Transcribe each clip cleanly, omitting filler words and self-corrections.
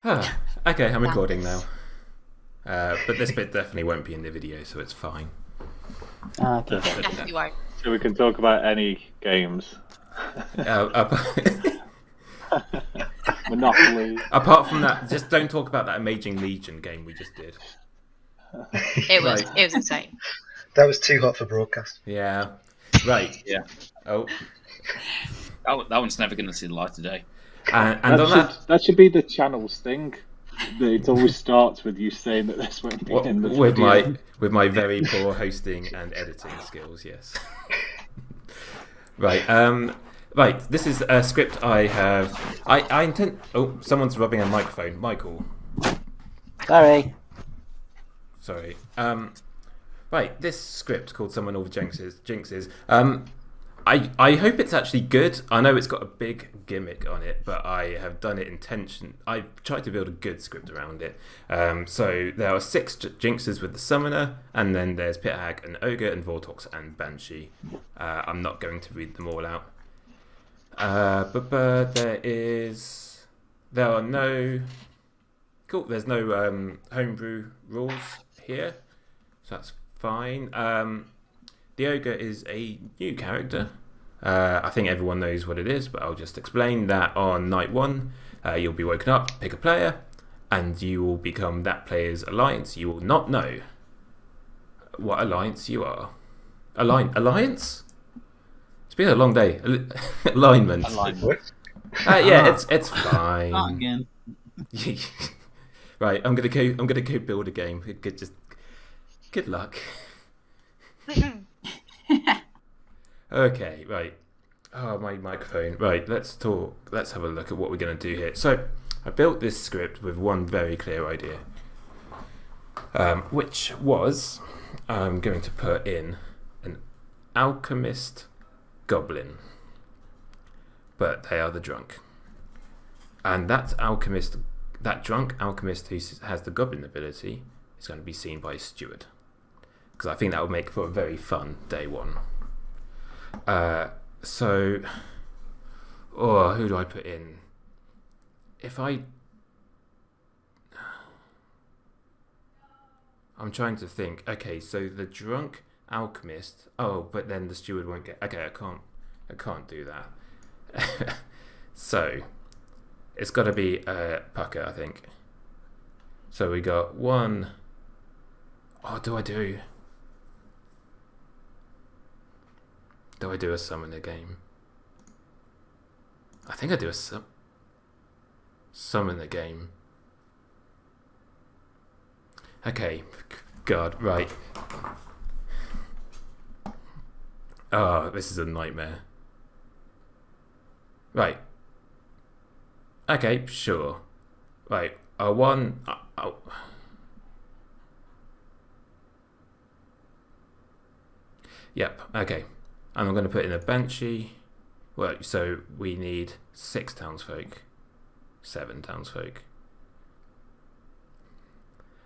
Okay, I'm recording now. Madness. But this bit definitely won't be in the video, so it's fine. Okay. Definitely won't. So we can talk about any games. Monopoly. Apart from that, just don't talk about that Amazing Legion game we just did. It was Right. it was insane. That was too hot for broadcast. Yeah. Right. Yeah. Oh. That one's never going to see the light of day. And on that, That should be the channel's thing. It always starts with you saying that this won't be in the with video. my very poor hosting and editing skills, yes. Right. Right. This is a script I have. I intend. Oh, someone's rubbing a microphone. Michael. Sorry. Sorry. Right, this script called Summon All The Jinxes. I hope it's actually good. I know it's got a big gimmick on it, but I have done it I tried to build a good script around it. So there are 6 jinxes with the summoner, and then there's Pit Hag and Ogre and Vortox and Banshee. I'm not going to read them all out. But there are no there's no homebrew rules here, so that's fine. The Ogre is a new character. I think everyone knows what it is, but I'll just explain that on night 1, you'll be woken up, pick a player, and you will become that player's alliance. You will not know what alliance you are. Alliance? It's been a long day. Alignment. Yeah, it's fine. Not again. Right, I'm gonna go build a game. Good luck. Okay, right. Oh, my microphone. Right, let's talk. Let's have a look at what we're going to do here. So, I built this script with one very clear idea, which was I'm going to put in an alchemist goblin, but they are the drunk. And that drunk alchemist who has the goblin ability is going to be seen by a steward, because I think that would make for a very fun day 1. So, who do I put in? I'm trying to think. Okay, so the drunk alchemist. Oh, but then the steward won't get. Okay, I can't do that. So, it's got to be Pucker, I think. So we got 1. Oh, do I do a summoner game? I think I do a summoner game. Okay, God, right. Oh, this is a nightmare. Right. Okay, sure. Right, one. Yep, okay. And I'm going to put in a Banshee. Well, so we need 6 townsfolk, 7 townsfolk.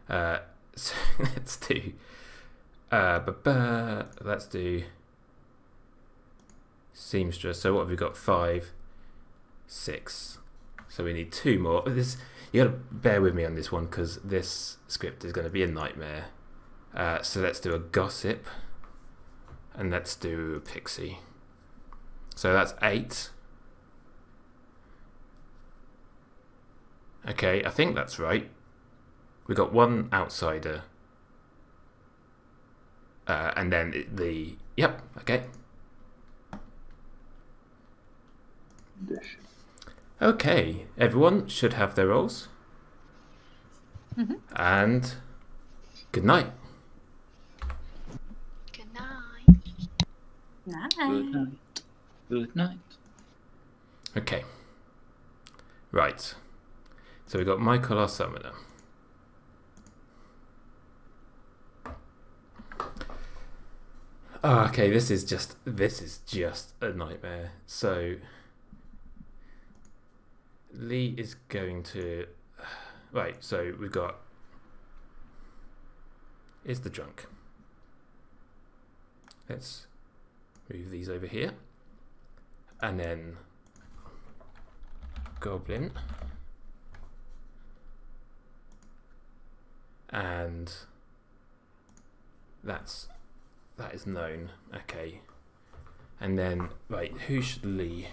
So let's do. Let's do seamstress. So what have we got? 5, 6. So we need 2 more. You got to bear with me on this one because this script is going to be a nightmare. So let's do a gossip. And let's do Pixie. So that's 8. Okay, I think that's right. We got 1 outsider. And then Yep, okay. Okay, everyone should have their roles. Mm-hmm. And good night. Good night. Good night. Good night. Okay. Right. So we got Michael, our summoner. Oh, okay, this is just a nightmare. So Lee is going to. Right, so we've got. Is the drunk. Let's move these over here. And then Goblin. and that is known. Okay, and then right, who should Lee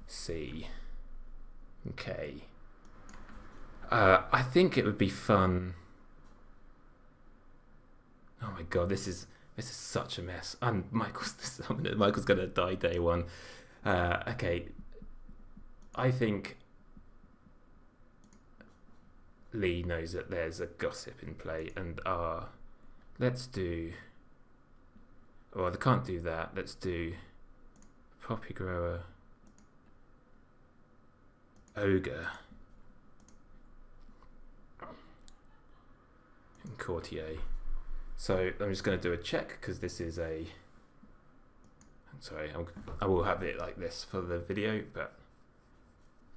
see? Okay, I think it would be fun. Oh my god, this is such a mess. Michael's gonna die day one. Okay, I think Lee knows that there's a gossip in play, and let's do. Well, they can't do that. Let's do poppy grower, ogre, and courtier. So I'm just going to do a check because this is a. Sorry, I will have it like this for the video, but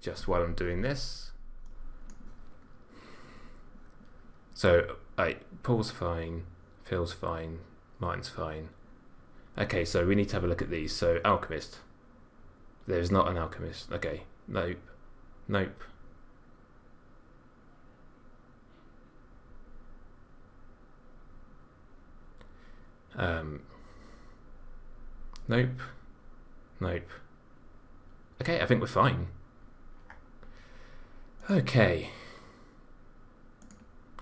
just while I'm doing this. So, Paul's fine, Phil's fine, Martin's fine. Okay, so we need to have a look at these. So, alchemist. There's not an alchemist. Okay, nope. Nope. Nope. Nope. Okay, I think we're fine. Okay.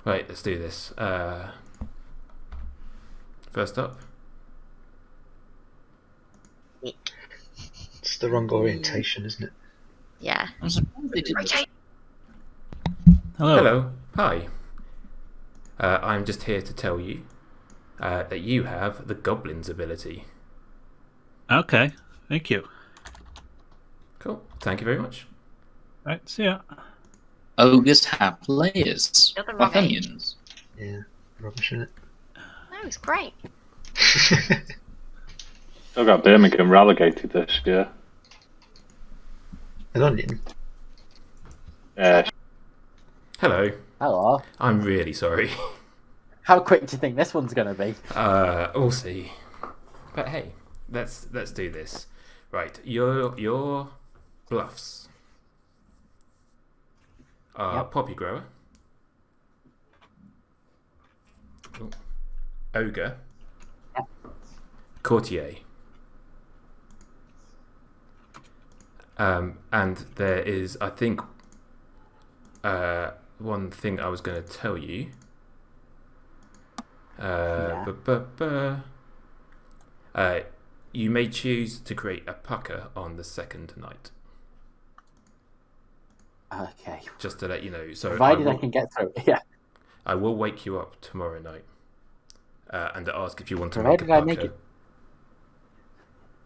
Right, let's do this. First up. It's the wrong orientation, isn't it? Yeah. I'm surprised they didn't. Okay. Hello. Hello. Hi. I'm just here to tell you that you have the Goblin's ability. Okay. Thank you. Cool. Thank you very much. Right. See ya. Ogres have layers. You're the Like wrong age. onions. Yeah, rubbish, isn't No, it's great. it? Still got Birmingham relegated this year. An onion? Hello. Hello. I'm really sorry. How quick do you think this one's going to be? We'll see. But hey, let's do this. Right, your bluffs are Yep. poppy grower, ogre, Yep. courtier, and there is, I think, one thing I was going to tell you. You may choose to create a pucker on the second night. Okay. Just to let you know. So Provided I can get through it. Yeah. I will wake you up tomorrow night and ask if you want to Provided make a I make pucker. it.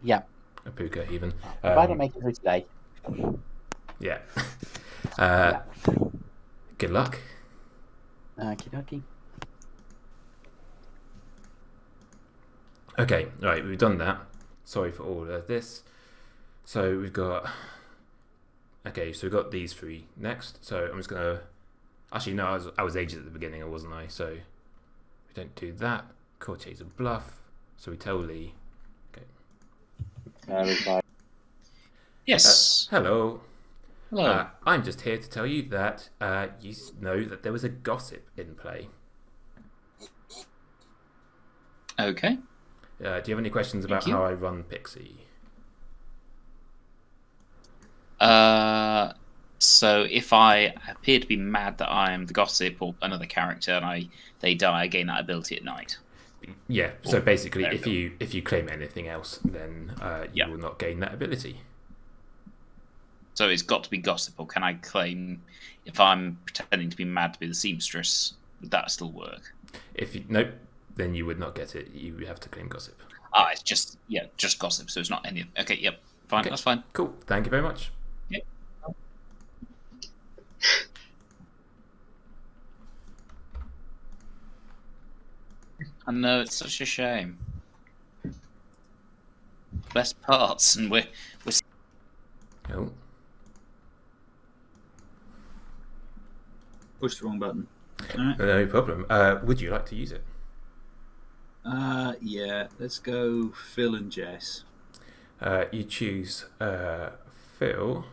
Yeah. A puka even. Provided I make it through today. Yeah. Yeah. Good luck. Okie dokie. Okay, right, we've done that. Sorry for all of this. So we've got... Okay, so we've got these three next. So I'm just going to... Actually, no, I was aged at the beginning, wasn't I? So we don't do that. Courtier's a bluff. So we tell Lee... Okay. Yes. Hello. Hello. I'm just here to tell you that you know that there was a gossip in play. Okay. Do you have any questions about you. how I run Pixie? So if I appear to be mad that I am the gossip or another character and they die, I gain that ability at night. Yeah. So basically, there we if you claim anything else, then you will not gain that ability. So it's got to be gossip, or can I claim if I'm pretending to be mad to be the seamstress? Would that still work? Nope, then you would not get it. You have to claim gossip. It's just gossip. So it's not any. Okay, yep, fine, Okay. that's fine. Cool. Thank you very much. Yep. I know, it's such a shame. Best parts, and we're Oh, Push the wrong button. Alright. no problem. Would you like to use it? Yeah. Let's go Phil and Jess. You choose Phil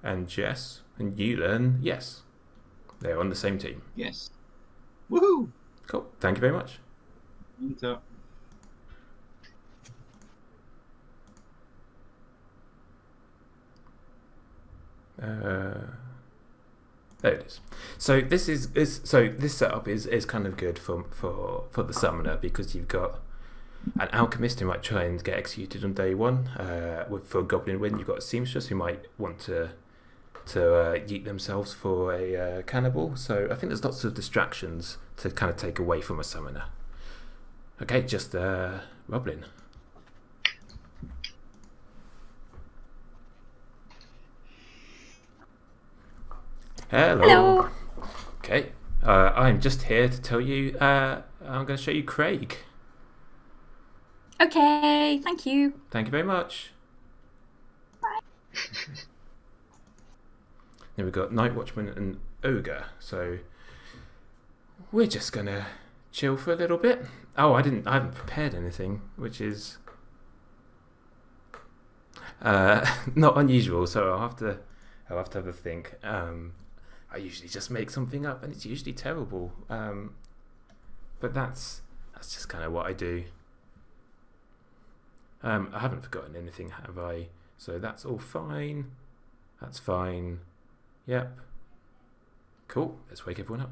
and Jess, and you learn yes. They're on the same team. Yes. Woohoo! Cool. Thank you very much. Into There it is. So this setup is kind of good for the summoner, because you've got an alchemist who might try and get executed on day one. For Goblin Win, you've got a seamstress who might want to yeet themselves for a cannibal. So I think there's lots of distractions to kind of take away from a summoner. Okay, just Roblin. Hello. Okay, I'm just here to tell you. I'm going to show you Craig. Okay, thank you. Thank you very much. Then we've got Night Watchman and Ogre. So we're just gonna chill for a little bit. Oh, I haven't prepared anything, which is not unusual. So I'll have to have a think. I usually just make something up, and it's usually terrible. But that's just kind of what I do. I haven't forgotten anything, have I? So that's all fine. That's fine. Yep. Cool. Let's wake everyone up.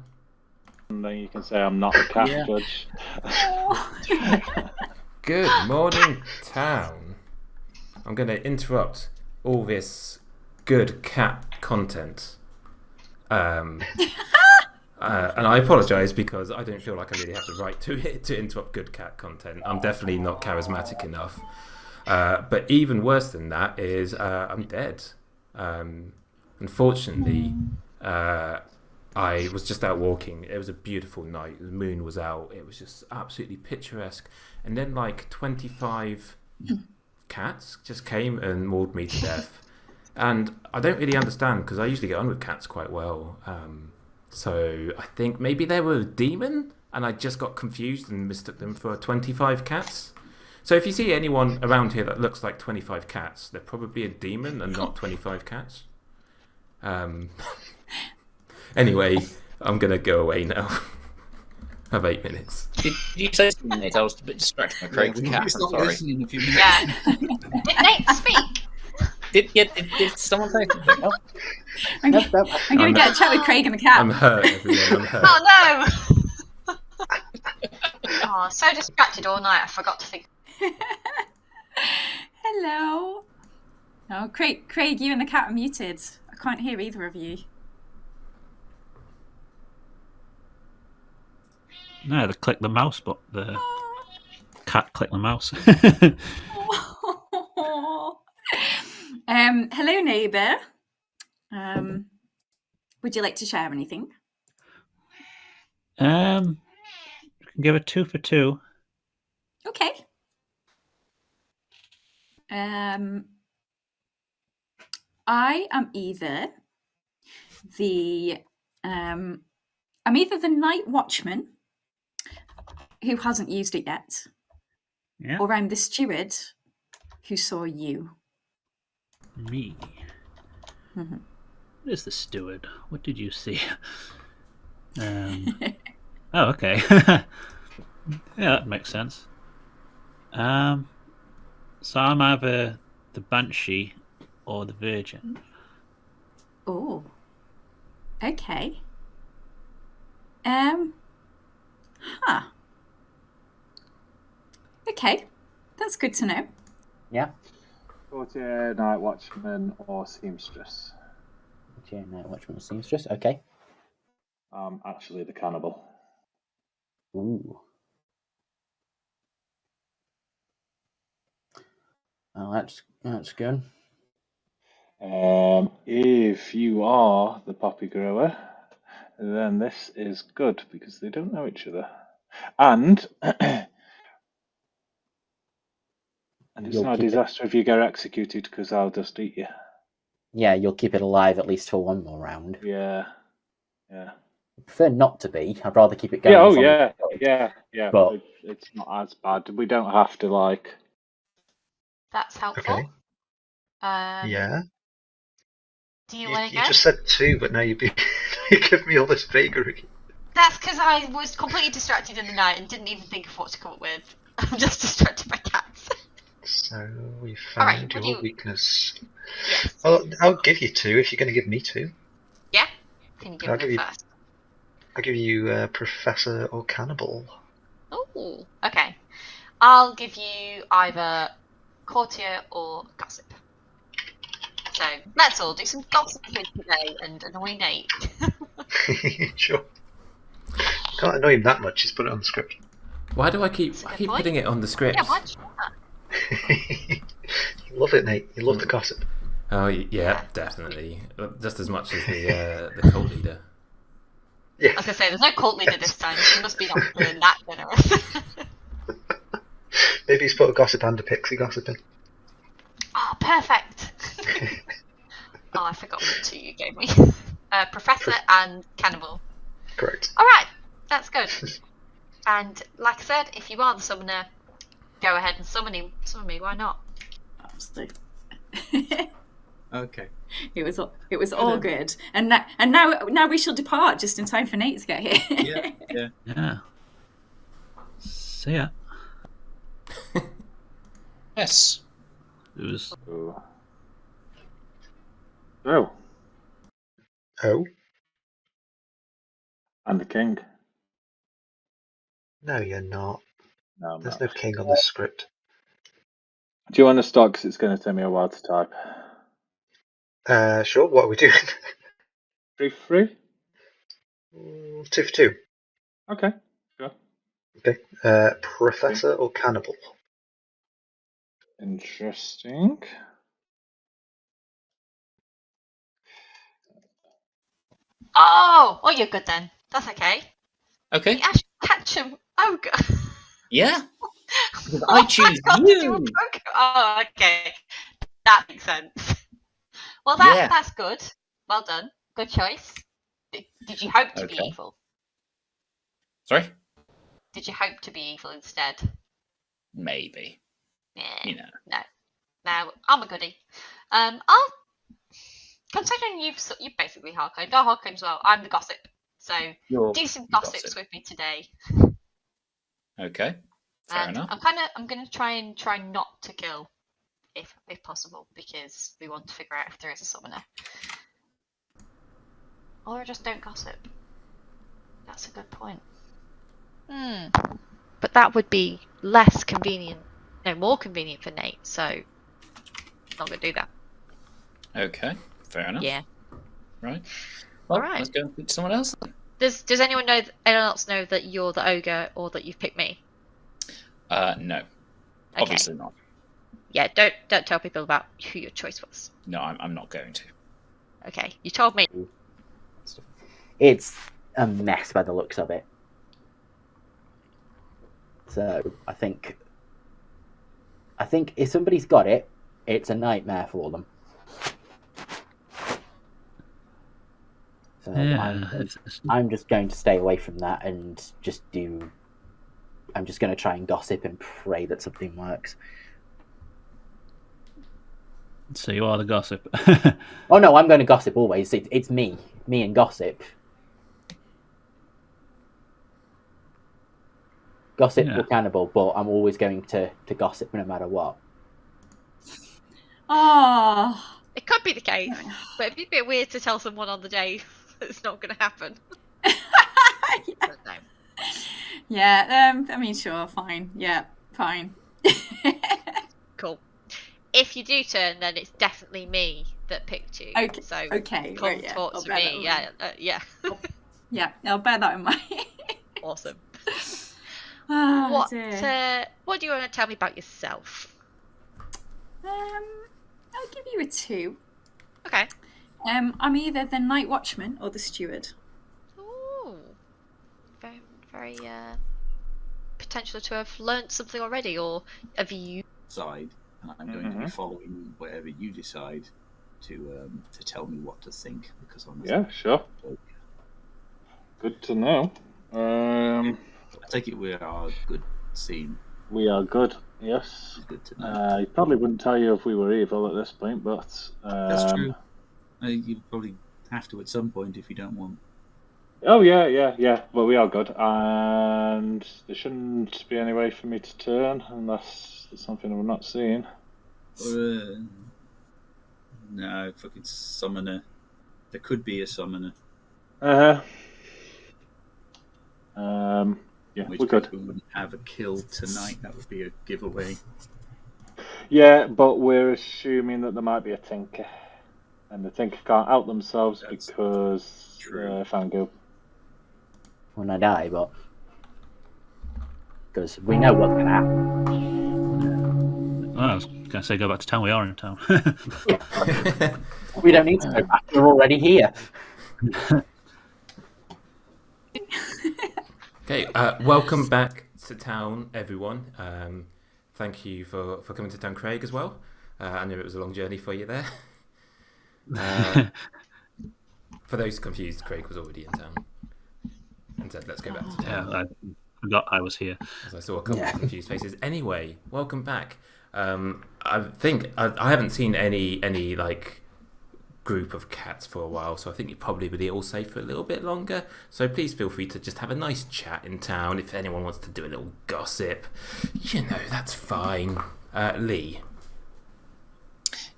And then you can say I'm not a cat judge. Good morning, town. I'm going to interrupt all this good cat content. And I apologise, because I don't feel like I really have the right to interrupt good cat content. I'm definitely not charismatic enough. But even worse than that is I'm dead. Unfortunately, I was just out walking. It was a beautiful night. The moon was out. It was just absolutely picturesque. And then like 25 cats just came and mauled me to death. And I don't really understand, because I usually get on with cats quite well. So I think maybe they were a demon, and I just got confused and mistook them for 25 cats. So if you see anyone around here that looks like 25 cats, they're probably a demon and not 25 cats. Anyway, I'm going to go away now. Have 8 minutes. Did you say something, Nate? I was a bit distracted by Craig's cat. I'm sorry. listening in a few minutes. Yeah. Did Nate speak? Did someone say something? No. I'm Nope, nope. going to get a chat with Craig and the cat. I'm hurt, everyone. I'm hurt. Oh no! Oh, so distracted all night. I forgot to think. Hello. Oh, Craig, you and the cat are muted. I can't hear either of you. No, they click the mouse, but the cat clicked the mouse. Hello, neighbour. Would you like to share anything? Can give a 2 for 2. Okay. I am either the night watchman who hasn't used it yet, Yeah. or I'm the steward who saw you. Me. Mhm. What is the steward? What did you see? Oh, okay. Yeah, that makes sense. So I'm either the Banshee or the Virgin. Oh. Okay. Huh. Okay. That's good to know. Yeah. Courtier, Night Watchman, or Seamstress. Courtier, Night Watchman, or Seamstress. Okay. Actually the cannibal. Ooh. Oh, that's good. If you are the poppy grower, then this is good, because they don't know each other. And it's You'll not a keep it- disaster if you get executed, because I'll just eat you. Yeah, you'll keep it alive at least for one more round. Yeah. I prefer not to be. I'd rather keep it going. Yeah, oh from- yeah. But- It's not as bad. We don't have to, like... That's helpful. Okay. Yeah. Do you You, want to you go? just said 2, but now you give me all this vagary. That's because I was completely distracted in the night and didn't even think of what to come up with. I'm just distracted by cats. So we Alright, found what do your you- weakness. Yes. Well, I'll give you 2 if you're going to give me 2. Yeah? Can you give I'll me give you- first? I'll give you Professor or Cannibal. Oh, okay. I'll give you either courtier or gossip. So let's all do some gossiping today and annoy Nate. Sure. You can't annoy him that much, just put it on the script. Why do I keep That's a good keep point. putting it on the script? Yeah, why'd you You love it, Nate. You love the gossip. Oh yeah, definitely. Just as much as the cult leader. Yeah. I was gonna say there's no cult leader this time. She must be not feeling that generous. Maybe he's put a gossip and a pixie gossip in. Oh, perfect. Oh, I forgot what 2 you gave me. Professor and cannibal. Correct. All right, that's good. And like I said, if you are the summoner, go ahead and summon me. Why not? Absolutely. Okay. It was all good, and now we shall depart just in time for Nate to get here. Yeah. Yeah. So yeah, Yes. it was. Oh. Oh, Oh? I'm the king. No, you're not. No, I'm There's not. no king on the script. Do you want to start? Because it's going to take me a while to type. Sure, what are we doing? 3 for 3? 2 for 2. Okay, sure. Okay. Professor or Cannibal? Interesting. Oh, well, you're good then. That's okay. Okay. You actually catch him. Oh, God. Yeah. Because I choose you. Oh, okay. That makes sense. Well, Yeah. that's good. Well done. Good choice. Did you hope to be Okay. evil? Sorry? Did you hope to be evil instead? Maybe. Yeah. You know. No, I'm a goodie. I'll considering you've basically hardcoined. I hardcoined as well. I'm the gossip. So do some gossips with me today. Okay. Fair And enough. I'm gonna try not to kill if possible, because we want to figure out if there is a summoner. Or just don't gossip. That's a good point. But that would be less convenient. No, more convenient for Nate, so not gonna do that. Okay. Fair enough. Yeah. Right. Well, Alright. let's go and speak to someone else then. Does anyone else know that you're the ogre or that you've picked me? No. Okay. Obviously not. Yeah, don't tell people about who your choice was. No, I'm not going to. Okay, you told me. It's a mess by the looks of it. So I think if somebody's got it, it's a nightmare for them. So Yeah. I'm just going to stay away from that and I'm just going to try and gossip and pray that something works. So you are the gossip. Oh no, I'm going to gossip always. It's me and gossip. Gossip Yeah. or cannibal, but I'm always going to gossip no matter what. Oh. It could be the case, but it'd be a bit weird to tell someone on the day that it's not going to happen. But no. Yeah, I mean, sure, fine. Yeah, fine. Cool. If you do turn, then it's definitely me that picked you. Okay, So okay, come right, yeah, talk I'll to bear that me. in Yeah, mind. yeah. Yeah, I'll bear that in mind. Awesome. Oh, dear. What do you want to tell me about yourself? I'll give you a 2. Okay. I'm either the night watchman or the steward. Ooh. Very, very potential to have learnt something already, or have you? Side, and I'm going to be following whatever you decide to tell me what to think, because I'm Yeah, sure. Good to know. I take it we are a good team. We are good. Yes. Good to know. I probably wouldn't tell you if we were evil at this point, but That's true. You probably have to at some point if you don't want Oh yeah. Well, we are good, and there shouldn't be any way for me to turn unless there's something I'm not seeing. No, fucking summoner. There could be a summoner. Yeah, In which we're case good. we wouldn't have a kill tonight. That would be a giveaway. Yeah, but we're assuming that there might be a tinker, and the tinker can't help themselves That's because true. Fango. When I die, but because we know what's going to happen. Well, I was going to say go back to town. We are in town. We don't need to go back. We're already here. Okay, welcome back to town, everyone. Thank you for coming to town, Craig, as well. I know it was a long journey for you there. For those confused, Craig was already in town and said, "Let's go back to town." Yeah, I forgot I was here. As I saw a couple of confused faces. Anyway, welcome back. I think I haven't seen any like group of cats for a while, so I think you're probably really all safe for a little bit longer. So please feel free to just have a nice chat in town. If anyone wants to do a little gossip, that's fine. Lee.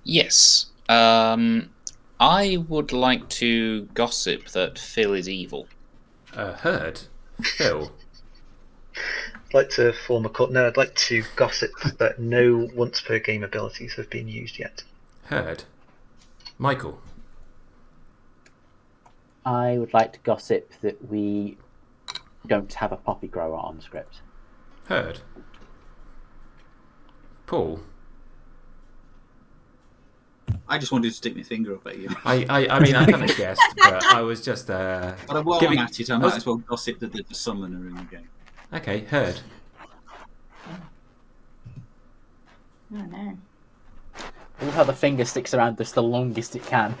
Yes. I would like to gossip that Phil is evil. Heard. Phil. I'd like to form a cult. No, I'd like to gossip that no once per game abilities have been used yet. Heard. Michael. I would like to gossip that we don't have a poppy grower on script. Heard. Paul. I just wanted to stick my finger up at you. I mean, I kind of guessed, but I was just But while I'm at it, I might as well gossip that there's a summoner in the game. Okay, heard. Oh no. I love how the finger sticks around just the longest it can.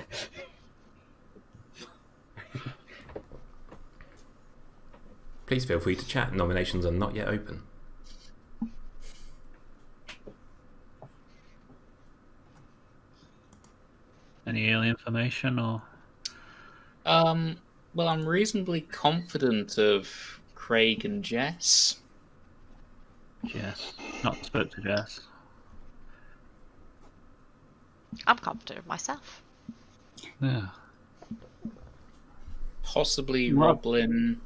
Please feel free to chat. Nominations are not yet open. Any early information or? Well, I'm reasonably confident of Craig and Jess. Jess. Not spoke to Jess. I'm confident of myself. Yeah. Possibly Well- Roblin,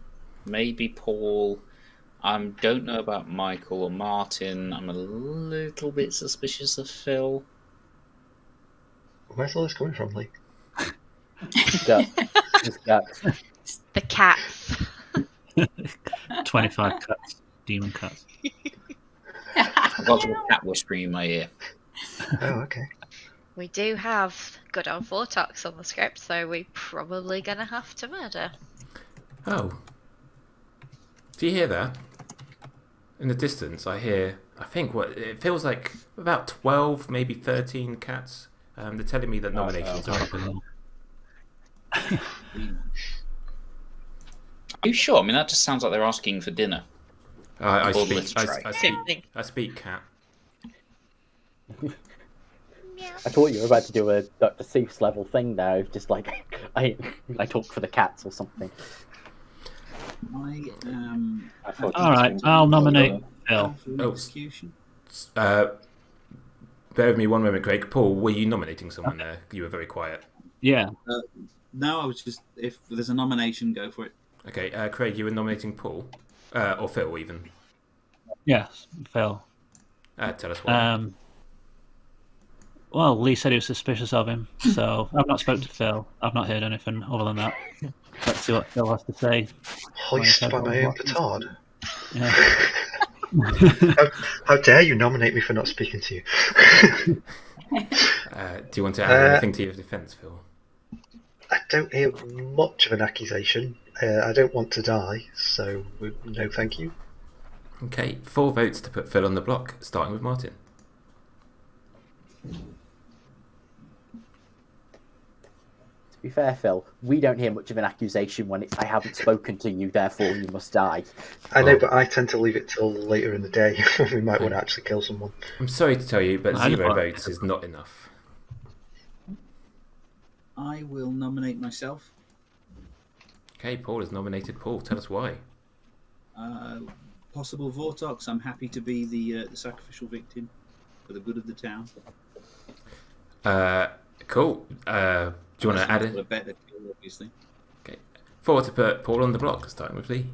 maybe Paul. I don't know about Michael or Martin. I'm a little bit suspicious of Phil. Where's all this coming from, Lee? The cats. 25 cats. Demon cats. I've got a cat whispering in my ear. Oh, okay. We do have good old Vortox on the script, so we're probably going to have to murder. Oh. Do you hear that? In the distance, I think it feels like about 12, maybe 13 cats. They're telling me that nominations are open. Are you sure? I mean, that just sounds like they're asking for dinner. I Or speak literature. cat. I thought you were about to do a Dr. Seuss level thing now, just like I talk for the cats or something. All right, I'll nominate Phil. Execution. Bear with me one moment, Craig. Paul, were you nominating someone there? You were very quiet. Yeah. No, I was just, if there's a nomination, go for it. Okay, Craig, you were nominating Paul, or Phil even. Yes, Phil. Tell us why. Well, Lee said he was suspicious of him, so I've not spoken to Phil. I've not heard anything other than that. Let's see what Phil has to say. Hoist by my own petard. Yeah. How dare you nominate me for not speaking to you? Do you want to add anything to your defence, Phil? I don't hear much of an accusation. I don't want to die, so no thank you. Okay, 4 votes to put Phil on the block, starting with Martin. To be fair, Phil, we don't hear much of an accusation when it's I haven't spoken to you, therefore you must die. I know, but I tend to leave it till later in the day when we might want to actually kill someone. I'm sorry to tell you, but I 0 don't- votes is not enough. I will nominate myself. Okay, Paul has nominated Paul. Tell us why. Possible Vortox. I'm happy to be the sacrificial victim for the good of the town. Cool. Do you want to add it? A better kill, obviously. Okay. 4 to put Paul on the block, starting with Lee.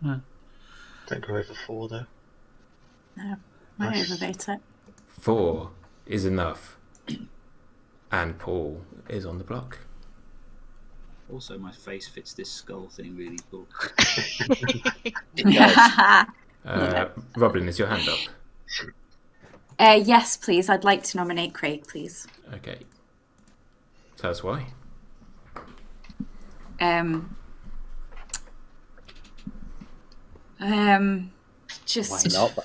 Don't go over 4 though. No, I overrate it. 4 is enough. And Paul is on the block. Also, my face fits this skull thing really cool. It does. Robin, is your hand up? Yes, please. I'd like to nominate Craig, please. Okay. Tell us why. Just Why not?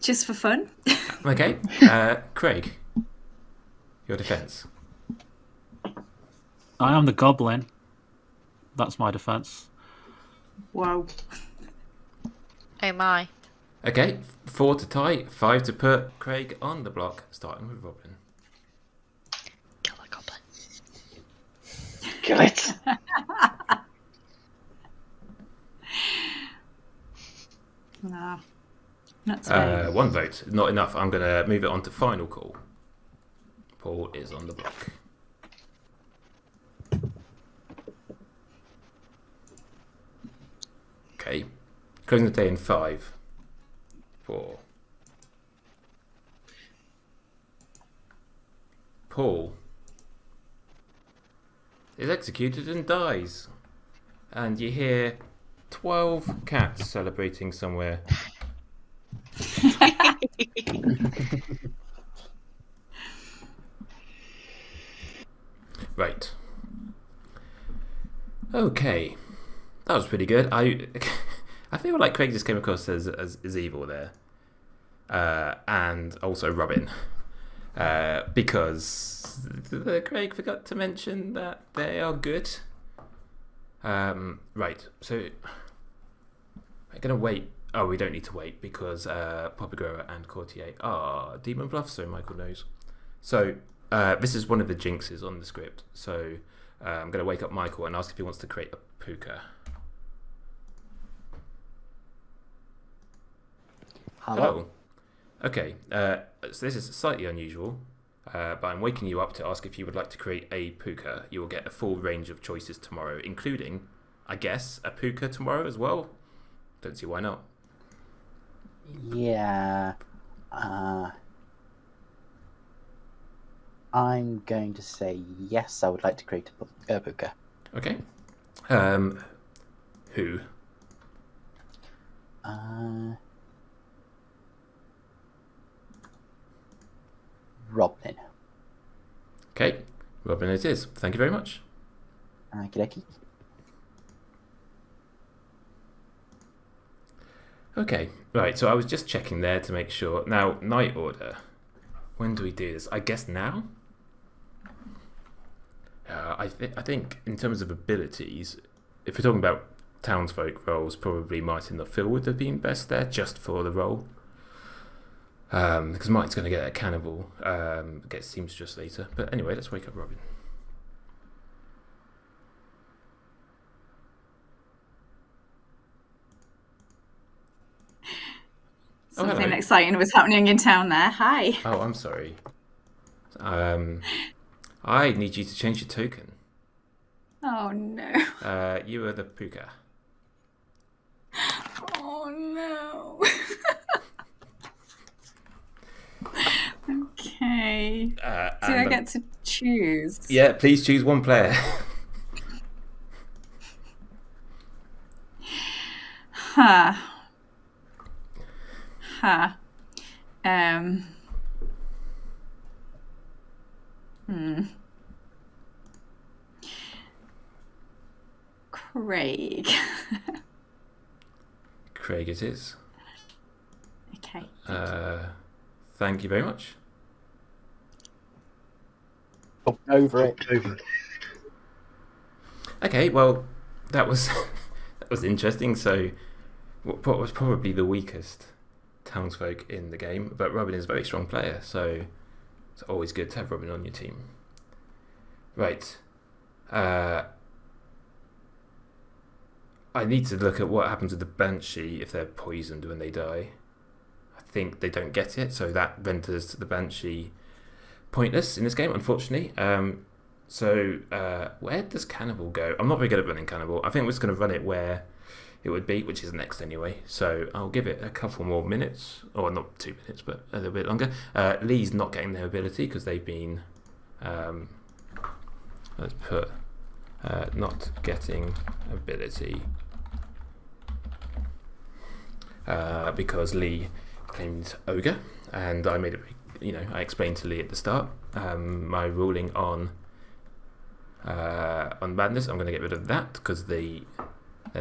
just for fun. Okay. Craig, your defence. I am the goblin. That's my defence. Whoa. Oh my. Okay. 4 to tie, 5 to put Craig on the block, starting with Robin. Kill the goblin. Kill it. No. Not today. 1 vote, not enough. I'm going to move it on to final call. Paul is on the block. Okay. Closing the day in 5, 4. Paul is executed and dies. And you hear 12 cats celebrating somewhere. Right. Okay. That was pretty good. I feel like Craig just came across as evil there. And also Robin. Because Craig forgot to mention that they are good. Right, so I'm going to wait. Oh, we don't need to wait because Poppy Grower and Courtier are Demon Bluff, so Michael knows. So this is one of the jinxes on the script. So I'm going to wake up Michael and ask if he wants to create a puka. Hello. Okay, so this is slightly unusual, but I'm waking you up to ask if you would like to create a puka. You will get a full range of choices tomorrow, including, I guess, a puka tomorrow as well. Don't see why not. Yeah. I'm going to say yes, I would like to create a puka. Okay. Who? Robin. Okay, Robin it is. Thank you very much. Okey-dokey. Okay, right, so I was just checking there to make sure. Now, Night Order. When do we do this? I guess now? I think in terms of abilities, if we're talking about townsfolk roles, probably Martin or Phil would have been best there just for the role. Because Martin's going to get a cannibal, get seamstress later. But anyway, let's wake up Robin. Something exciting was happening in town there. Hi. Oh, I'm sorry. I need you to change your token. Oh no. You are the puka. Oh no. Okay. Do I get to choose? Yeah, please choose one player. Huh. Huh. Craig. Craig it is. Okay. Thank you very much. Over it. Okay, well, that was that was interesting. So, what was probably the weakest townsfolk in the game, but Robin is a very strong player, so it's always good to have Robin on your team. Right. I need to look at what happens with the Banshee if they're poisoned when they die. I think they don't get it, so that renders the Banshee pointless in this game, unfortunately. So where does Cannibal go? I'm not very good at running Cannibal. I think I'm just going to run it where it would be, which is next anyway. So I'll give it a couple more minutes, or not 2 minutes, but a little bit longer. Lee's not getting their ability because they've been, let's put not getting ability because Lee claimed Ogre, and I made it. I explained to Lee at the start my ruling on Madness. I'm going to get rid of that because they're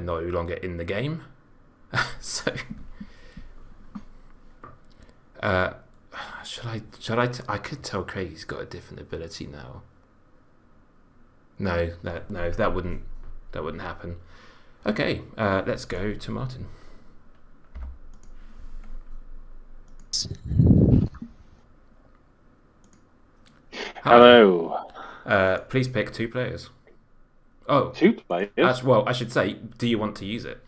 no longer in the game. So, should I? I could tell Craig he's got a different ability now. No, that wouldn't happen. Okay, let's go to Martin. Hello. Please pick 2 players. Oh, 2 players? Well, I should say, do you want to use it?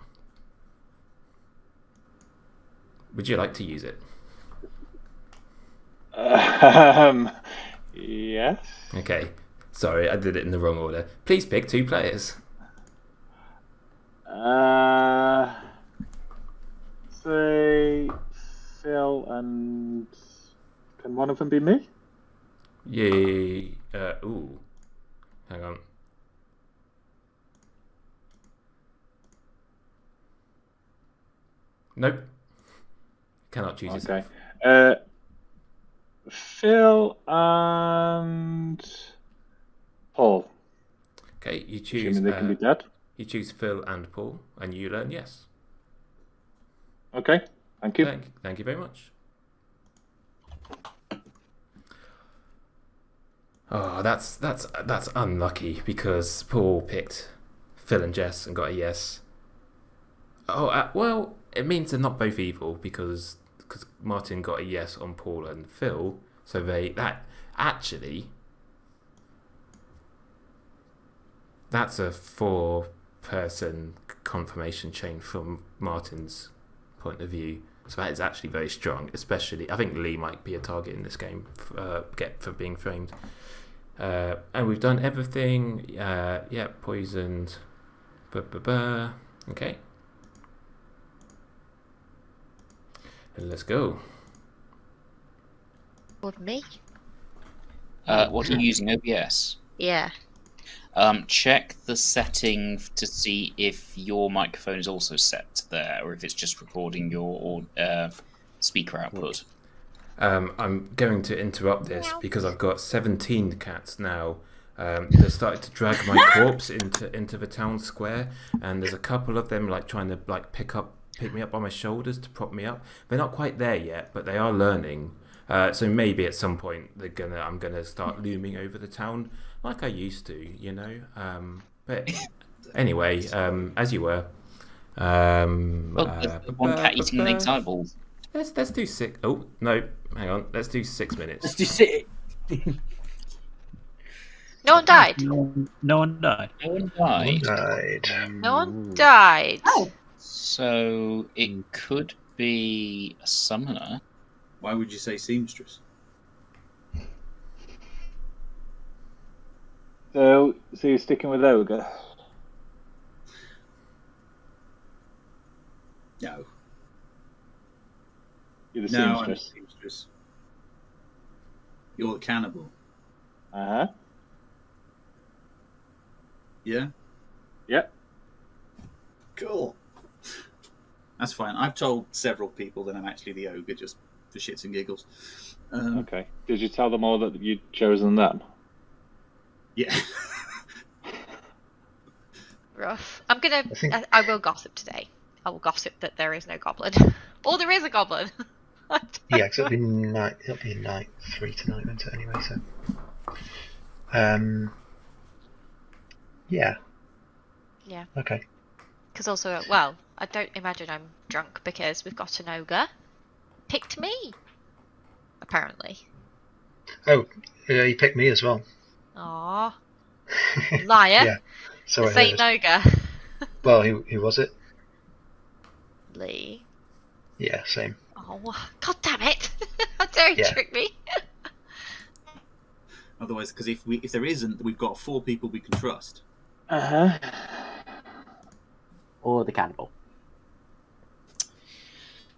Would you like to use it? Yes. Okay. Sorry, I did it in the wrong order. Please pick 2 players. Say Phil and... Can one of them be me? Yay. Ooh. Hang on. Nope. Cannot choose yourself. Okay. Phil and Paul. Okay, you choose. Assuming they can be dead. You choose Phil and Paul, and you learn yes. Okay, thank you. Thank you very much. Oh, that's unlucky because Paul picked Phil and Jess and got a yes. Oh, well, it means they're not both evil because Martin got a yes on Paul and Phil, so that's a 4-person confirmation chain from Martin's point of view. So that is actually very strong, especially I think Lee might be a target in this game for being framed. And we've done everything. Yeah, poisoned. Okay. And let's go. What, me? What are you using, OBS? Yeah. Check the setting to see if your microphone is also set there, or if it's just recording your speaker output. I'm going to interrupt this because I've got 17 cats now. They started to drag my corpse into the town square, and there's a couple of them trying to pick me up by my shoulders to prop me up. They're not quite there yet, but they are learning. So maybe at some point I'm gonna start looming over the town like I used to, But anyway, as you were. The one cat eating the eyeballs. Let's do 6. Oh no, hang on. Let's do 6 minutes. Let's do 6. No one died. No one died. No one died. No one died. Oh, So it could be a summoner. Why would you say seamstress? So you're sticking with Ogre? No. You're the No, I'm the seamstress. seamstress. You're the cannibal. Uh-huh. Yeah? Yep. Cool. That's fine. I've told several people that I'm actually the ogre just for shits and giggles. Okay. Did you tell them all that you'd chosen them? Yeah. Rough. I will gossip today. I will gossip that there is no goblin. Or there is a goblin. Yeah, because it'll be night 3 tonight, won't it? Anyway, so. Yeah. Yeah. Okay. Because also, well, I don't imagine I'm drunk because we've got an ogre. picked me. Apparently. Oh, yeah, he picked me as well. Aww. Liar. Yeah. So This I ain't heard. Noga. Well, who was it? Lee. Yeah, same. Oh, god damn it! How dare you Yeah. trick me? Otherwise, because if there isn't, we've got 4 people we can trust. Uh-huh. Or the cannibal.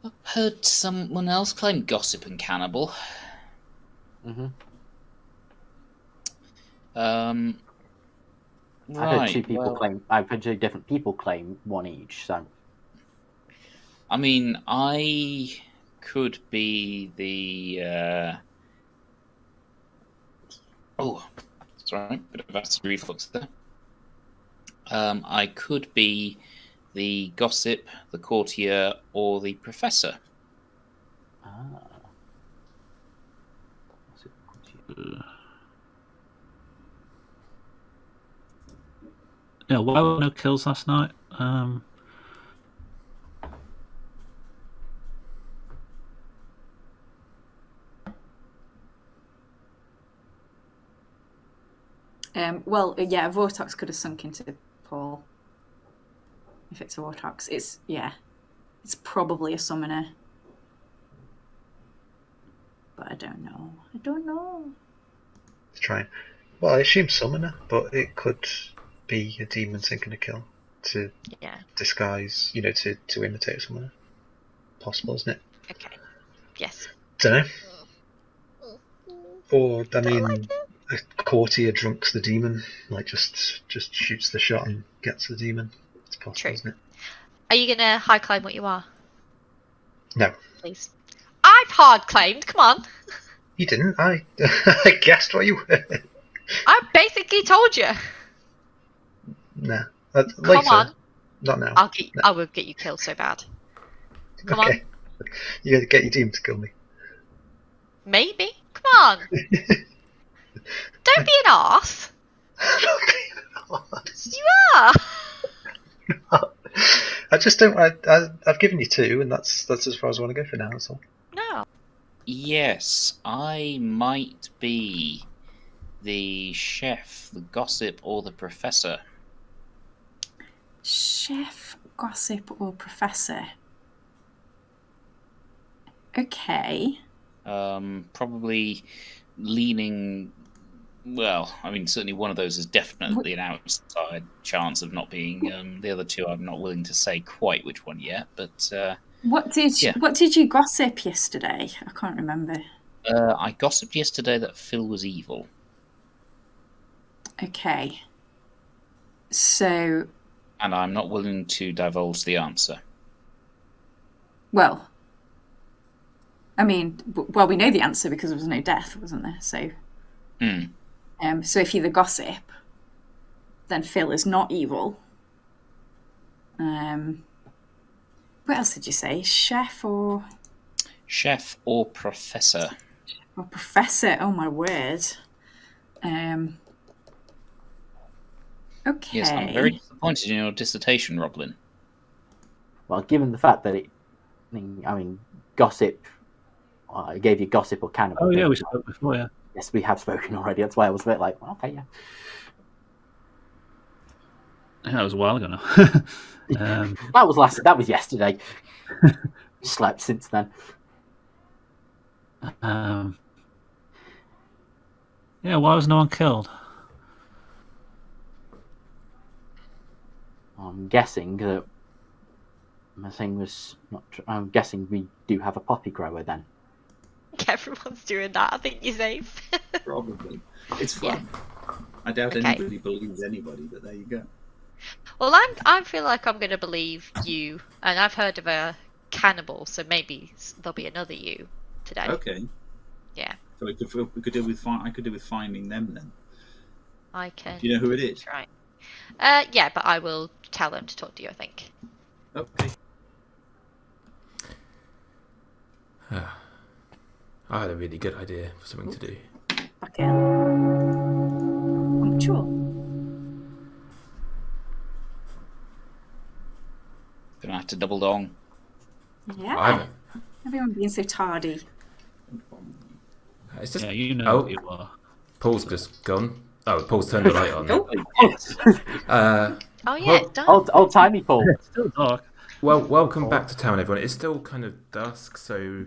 I've heard someone else claim gossip and cannibal. Mm-hmm. Right. I've heard 2 people claim. I've heard 2 different people claim one each. So. I mean, I could be the. Oh, sorry, bit of acid reflux there. I could be the gossip, the courtier, or the professor. Ah. Yeah, why were no kills last night? Well, yeah, a Vortox could have sunk into Paul. If it's a Vortox, it's probably a summoner. But I don't know. Let's try. Well, I assume summoner, but it could be a demon sinking a kill to disguise, to imitate a summoner. Possible, isn't it? Okay. Yes. Don't know. Or I mean, a courtier drunks the demon, like just shoots the shot and gets the demon. It's possible, True. isn't it? Are you gonna high claim what you are? No. Please. I've hard claimed. Come on. You didn't. I guessed what you were. I basically told you. Nah. Come Later. on. Not now. I will get you killed so bad. Come on. You gotta get your demon to kill me. Maybe. Come on. Don't be an arse. You are. I just don't. I've given you 2, and that's as far as I want to go for now. That's all. No. Yes, I might be the chef, the gossip, or the professor. Chef, gossip, or professor? Okay. Probably leaning. Well, I mean, certainly one of those is definitely an outside chance of not being. The other 2, I'm not willing to say quite which one yet. But what did you gossip yesterday? I can't remember. I gossiped yesterday that Phil was evil. Okay. So. And I'm not willing to divulge the answer. Well, I mean, we know the answer because there was no death, wasn't there? So. So if you're the gossip, then Phil is not evil. What else did you say? Chef or professor? Or professor. Oh my word. Okay. Yes, I'm very disappointed in your dissertation, Roblin. Well, given the fact that I mean, gossip. I gave you gossip or cannibal. Oh yeah, we spoke before, yeah. Yes, we have spoken already. That's why I was a bit like, okay, yeah. Yeah, that was a while ago now. That was yesterday. Slept since then. Yeah, why was no one killed? I'm guessing that my thing was not. I'm guessing we do have a poppy grower then. Everyone's doing that. I think you're safe. Probably. It's fun. Yeah. I doubt anybody believes anybody, but there you go. Well, I feel like I'm going to believe you, and I've heard of a cannibal, so maybe there'll be another you today. Okay. Yeah. So we could do with I could do with finding them then. I can. Do you know who it is? Right. Yeah, but I will tell them to talk to you, I think. Okay. I had a really good idea for something to do. Okay. Punctual. Gonna have to double dong. Yeah. I haven't. Everyone being so tardy. It's just Yeah, you know who you are. Paul's just gone. Oh, Paul's turned the light on. Oh yeah, it's done. Old timey Paul. It's still dark. Well, welcome back to town, everyone. It's still kind of dusk, so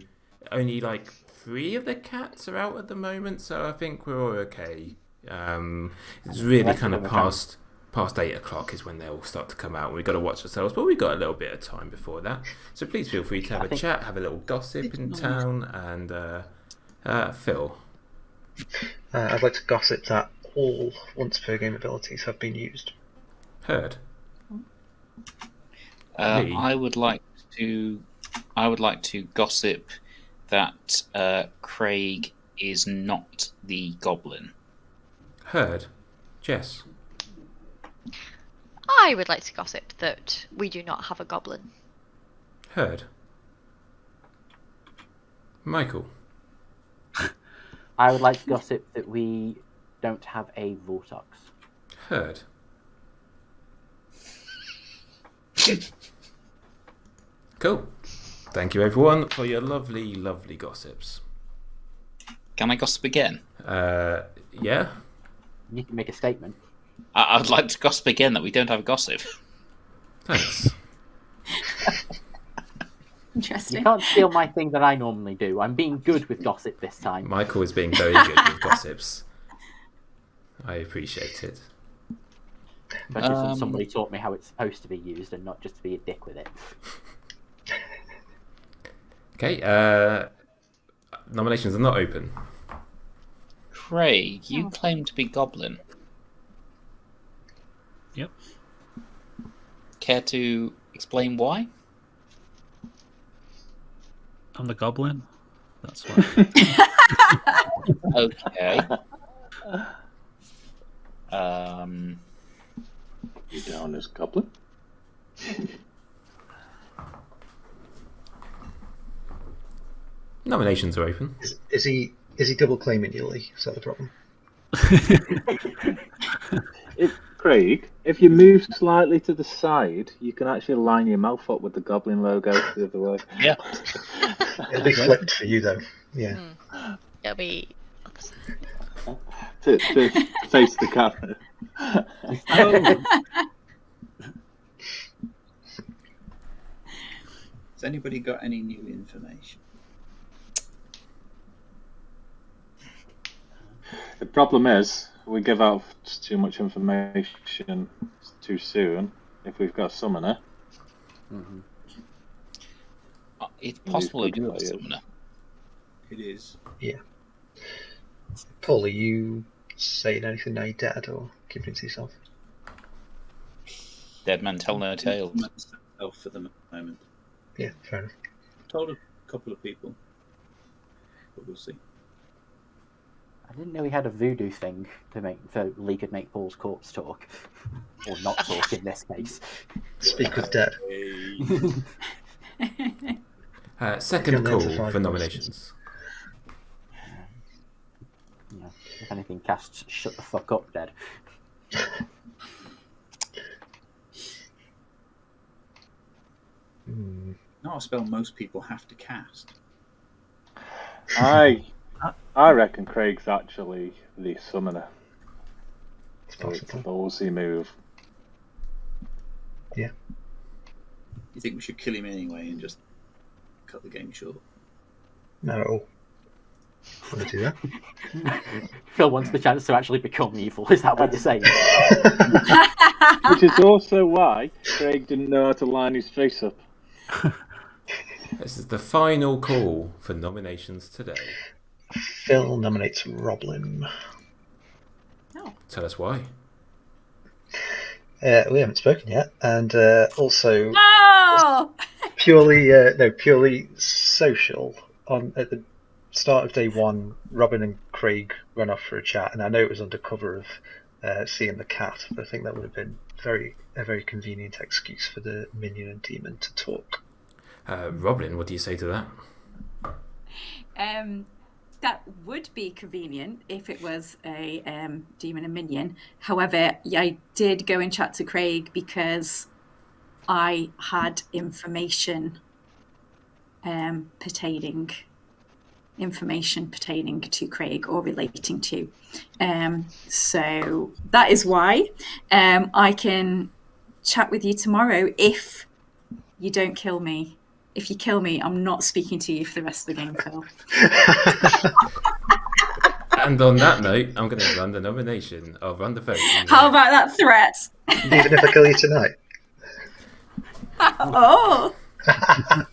only like 3 of the cats are out at the moment, so I think we're all okay. It's really kind of past 8 o'clock is when they all start to come out. We've got to watch ourselves, but we've got a little bit of time before that. So please feel free to have a chat, have a little gossip in town, and Phil. I'd like to gossip that all once per game abilities have been used. Heard. I would like to gossip that Craig is not the goblin. Heard. Jess. I would like to gossip that we do not have a goblin. Heard. Michael. I would like to gossip that we don't have a Vortox. Heard. Cool. Thank you, everyone, for your lovely, lovely gossips. Can I gossip again? Yeah. You can make a statement. I'd like to gossip again that we don't have a gossip. Thanks. Interesting. You can't steal my thing that I normally do. I'm being good with gossip this time. Michael is being very good with gossips. I appreciate it. Especially since somebody taught me how it's supposed to be used and not just to be a dick with it. Okay, nominations are not open. Craig, you claim to be goblin. Yep. Care to explain why? I'm the goblin. That's why. Okay. You down as goblin? Nominations are open. Is he double claiming you, Lee? Is that the problem? Craig, if you move slightly to the side, you can actually line your mouth up with the goblin logo the other way. Yeah. It'll be flipped for you, though. Yeah. It'll be to face the camera. Has anybody got any new information? The problem is, we give out too much information too soon if we've got a summoner. Mm-hmm. It's possible we do have a summoner. It is. Yeah. Paul, are you saying anything now you're dead or keeping it to yourself? Dead man tell no tales. Myself for the moment. Yeah, fair enough. Told a couple of people, but we'll see. I didn't know he had a voodoo thing so Lee could make Paul's corpse talk. Or not talk in this case. Speak of dead. Second call for nominations. Yeah, if anything, casts shut the fuck up dead. Not a spell most people have to cast. I reckon Craig's actually the summoner. It's possible. It's a ballsy move. Yeah. You think we should kill him anyway and just cut the game short? Not at all. Want to do that? Phil wants the chance to actually become evil. Is that what you're saying? Which is also why Craig didn't know how to line his face up. This is the final call for nominations today. Phil nominates Roblin. No. Tell us why. We haven't spoken yet, and also No! purely social. At the start of day one, Robin and Craig ran off for a chat, and I know it was under cover of seeing the cat, but I think that would have been a very convenient excuse for the minion and demon to talk. Roblin, what do you say to that? That would be convenient if it was a demon and minion. However, I did go and chat to Craig because I had information pertaining information pertaining to Craig or relating to. So that is why I can chat with you tomorrow if you don't kill me. If you kill me, I'm not speaking to you for the rest of the game, Phil. And on that note, I'm going to run the nomination. I'll run the vote. How about that threat? Even if I kill you tonight. Oh!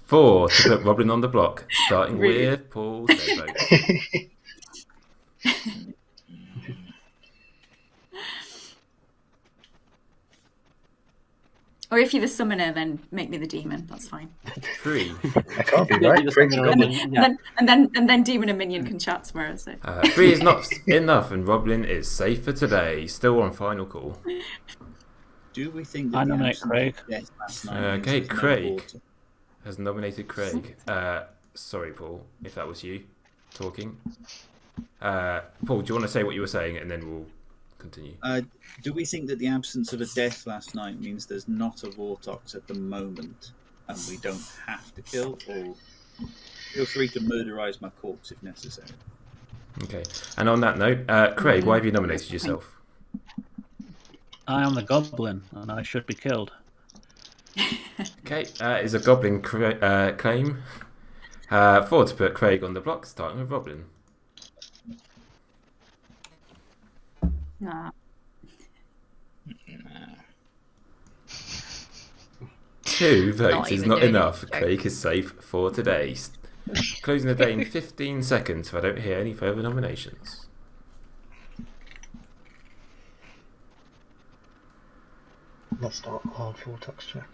4 to put Roblin on the block, starting Really? with Paul's vote. Or if you're the summoner, then make me the demon. That's fine. 3. I can't be right. Craig's a goblin. And then demon and minion can chat tomorrow. So 3 is not enough, and Roblin is safe for today. Still on final call. Do we think that I the nominate absence of Craig. death last night means Okay, there's no Craig water? has nominated Craig. Sorry, Paul, if that was you talking. Paul, do you want to say what you were saying, and then we'll continue? Do we think that the absence of a death last night means there's not a Vortox at the moment, and we don't have to kill? Or feel free to murderize my corpse if necessary. Okay, and on that note, Craig, why have you nominated yourself? I am the goblin, and I should be killed. Okay, is a goblin claim. 4 to put Craig on the block, starting with Roblin. nah. 2 votes is even not doing enough. it. Craig is safe for today. Closing the day in 15 seconds if I don't hear any further nominations. Let's start a hard Vortex check.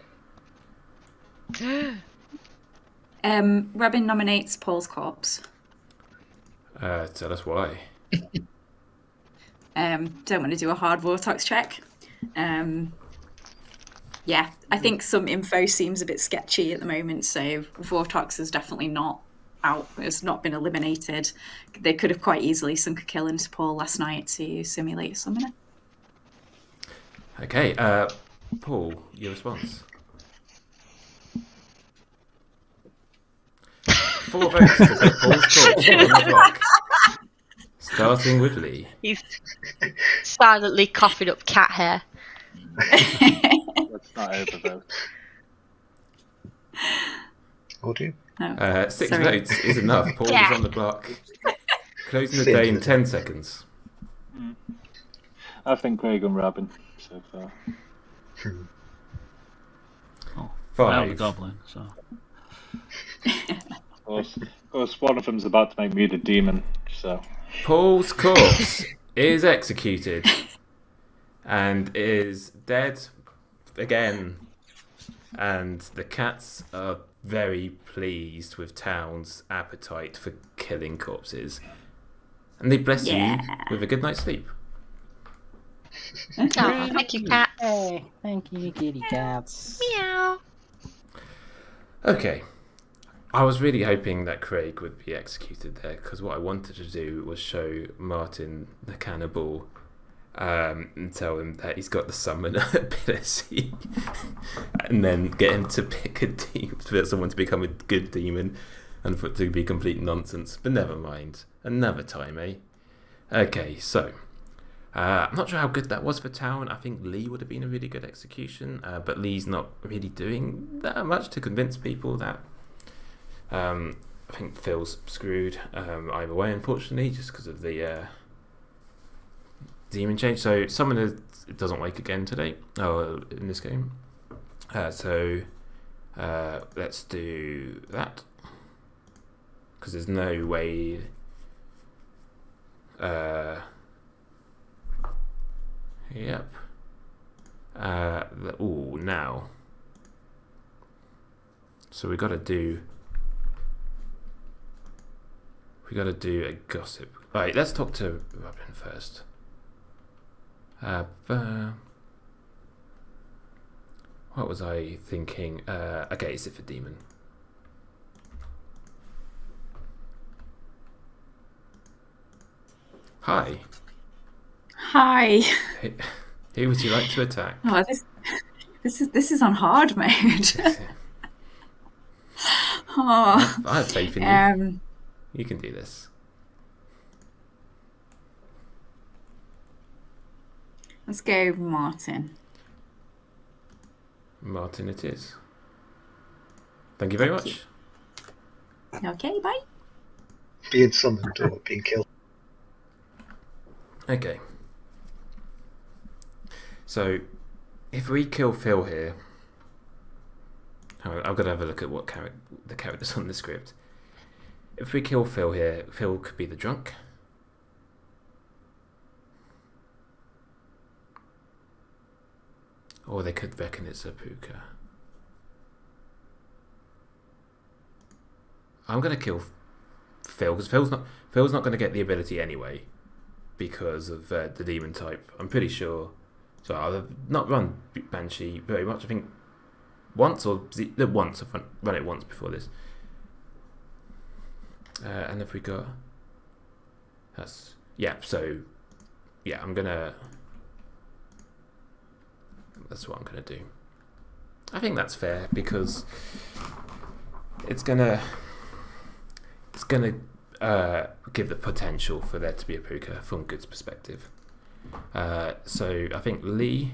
Robin nominates Paul's corpse. Tell us why. Don't want to do a hard Vortex check. Yeah, I think some info seems a bit sketchy at the moment, so Vortox is definitely not out. It's not been eliminated. They could have quite easily sunk a kill into Paul last night to simulate a summoner. Okay, Paul, your response. 4 votes to put Paul's corpse on the block. Starting with Lee. He's silently coughing up cat hair. Let's not overvote. Or do you? No. 6 Sorry. votes is enough. Paul is on the block. Closing the day in 10 seconds. I think Craig and Robin so far. I am the 5. goblin, so. Of course, one of them's about to make me the demon, so. Paul's corpse is executed and is dead again. And the cats are very pleased with Town's appetite for killing corpses. And they bless you with a good night's sleep. Oh, thank you, cat. Hey, thank you, kitty cats. Meow. Okay. I was really hoping that Craig would be executed there, because what I wanted to do was show Martin the cannibal and tell him that he's got the summoner ability and then get him to pick a demon, for someone to become a good demon and for it to be complete nonsense. But never mind. Another time, eh? Okay, so I'm not sure how good that was for Town. I think Lee would have been a really good execution, but Lee's not really doing that much to convince people that I think Phil's screwed either way, unfortunately, just because of the demon change. So Summoner doesn't wake again today, in this game. So let's do that, because there's no way. Yep. Now. So we got to do a gossip. Right, let's talk to Robin first. What was I thinking? Okay, is it for demon? Hi. Hi. Who would you like to attack? Oh, this is on hard mode. Oh, I have faith in you. You can do this. Let's go, Martin. Martin, it is. Thank you very much. Okay, bye. Being summoned or being killed. Okay. So, if we kill Phil here, I've got to have a look at what the characters on the script. If we kill Phil here, Phil could be the drunk. Or they could reckon it's a puka. I'm going to kill Phil because Phil's not going to get the ability anyway because of the demon type. I'm pretty sure. So I've not run Banshee very much. I think once once. I've run it once before this. And if we got so I'm gonna. That's what I'm gonna do. I think that's fair because it's gonna give the potential for there to be a puka from Good's perspective. So I think Lee.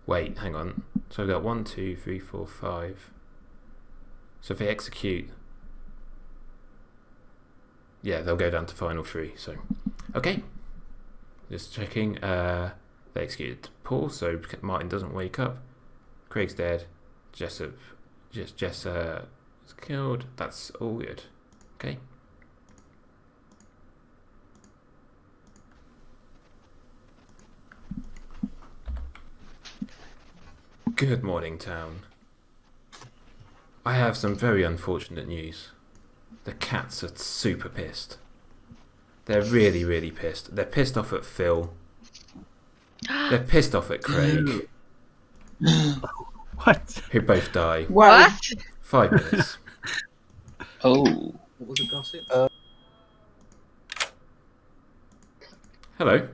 Wait, hang on. So I've got 1, 2, 3, 4, 5. So if they execute, they'll go down to final 3. So, okay. Just checking. They executed Paul, so Martin doesn't wake up. Craig's dead. Jess is killed. That's all good. Okay. Good morning, town. I have some very unfortunate news. The cats are super pissed. They're really, really pissed. They're pissed off at Phil. They're pissed off at Craig. What? Who both die. What? 5 minutes. Oh. What was the gossip? Hello.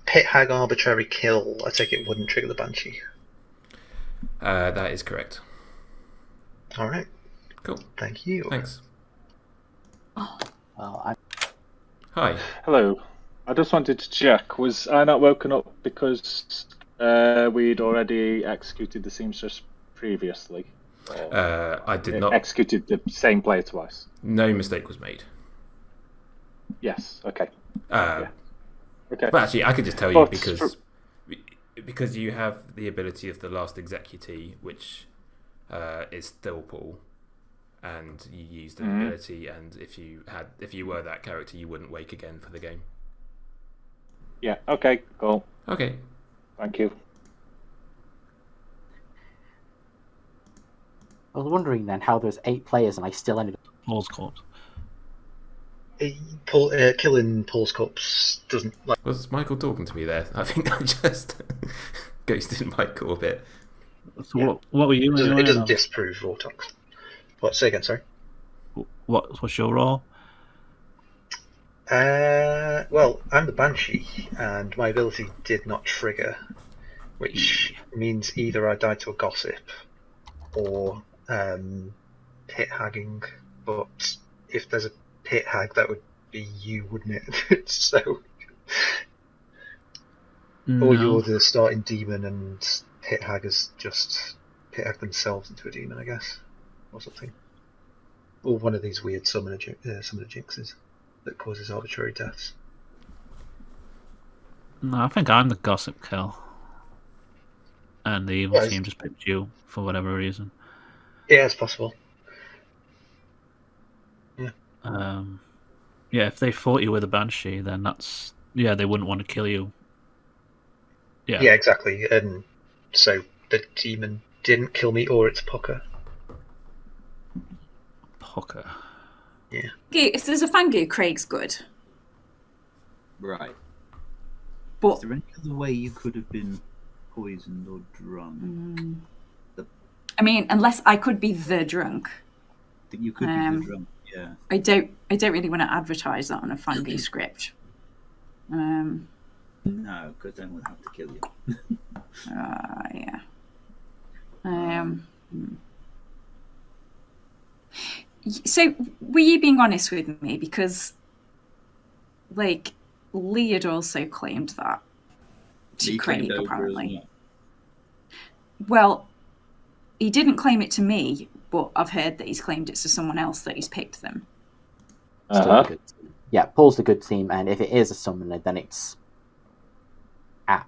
Pit hag arbitrary kill. I take it wouldn't trigger the Banshee. That is correct. All right. Cool. Thank you. Thanks. Well, Hi. Hello. I just wanted to check, was I not woken up because we'd already executed the seamstress previously? I did not. Executed the same player twice? No mistake was made. Yes, okay. Okay. Okay. But actually, I could just tell you because you have the ability of the last executee, which is still Paul, and you used an ability, and if you were that character, you wouldn't wake again for the game. Yeah, okay, cool. Okay. Thank you. I was wondering then how there's 8 players and I still ended up. Paul's corpse. Killing Paul's corpse doesn't. Was Michael talking to me there? I think I just ghosted Michael a bit. So what were you? It doesn't disprove Vortox. What? Say again, sorry. What's your role? Well, I'm the Banshee, and my ability did not trigger, which means either I died to a gossip or pit hagging. But if there's a pit hag, that would be you, wouldn't it? So, or you're the starting demon, and pit haggers just pit hag themselves into a demon, I guess, or something. Or one of these weird summon the jinxes that causes arbitrary deaths. No, I think I'm the gossip kill, and the evil team just picked you for whatever reason. Yeah, it's possible. Yeah, if they fought you with a Banshee, then they wouldn't want to kill you. Yeah, exactly. And so the demon didn't kill me, or it's Pucker. Pucker. Yeah. If there's a Fangu, Craig's good. Right. But is there any other way you could have been poisoned or drunk? I mean, unless I could be the drunk. You could be the drunk. Yeah. I don't really want to advertise that on a Fangu script. No, because then we'll have to kill you. Yeah. So, were you being honest with me? Because, like, Lee had also claimed that to Lee claimed Craig, over as apparently. well. Well, he didn't claim it to me, but I've heard that he's claimed it to someone else that he's picked them. Still a good team. Yeah, Paul's the good team, and if it is a summoner, then it's at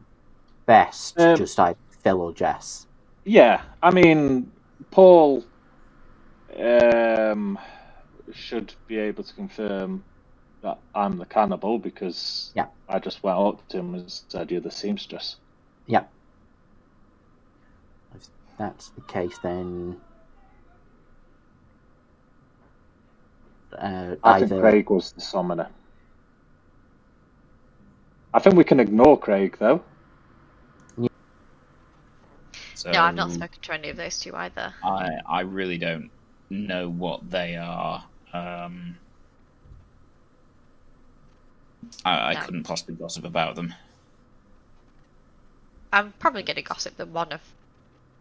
best just either Phil or Jess. Yeah, I mean, Paul should be able to confirm that I'm the cannibal because I just went up to him and said, "You're the seamstress." Yeah. If that's the case, then I think Craig was the summoner. I think we can ignore Craig, though. So No, I've not spoken to any of those two either. I really don't know what they are. I couldn't possibly gossip about them. I'm probably going to gossip that one of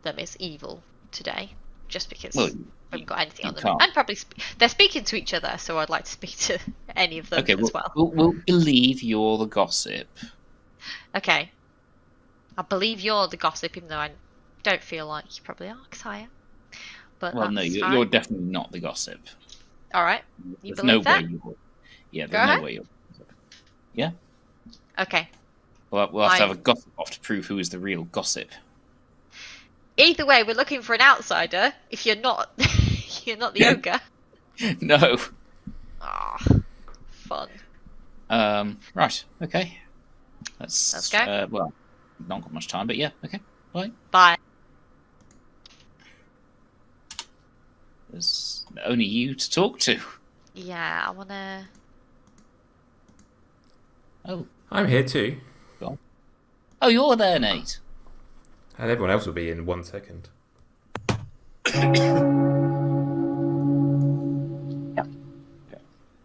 them is evil today, just because I haven't got anything on them. Can't. And probably they're speaking to each other, so I'd like to speak to any of them as well. We'll believe you're the gossip. Okay. I believe you're the gossip, even though I don't feel like you probably are, because I am. But Well, no, you're definitely not the gossip. All right. You There's believe no that? way you're. Yeah, there's no way you're. Yeah. Okay. We'll have to have a gossip off to prove who is the real gossip. Either way, we're looking for an outsider. If you're not, you're not the ogre. No. Ah, fun. Right. Okay. Let's go. Well, not got much time, but yeah. Okay. Bye. Bye. There's only you to talk to. Yeah, I wanna. Oh, I'm here too. Oh, you're there, Nate. And everyone else will be in 1 second.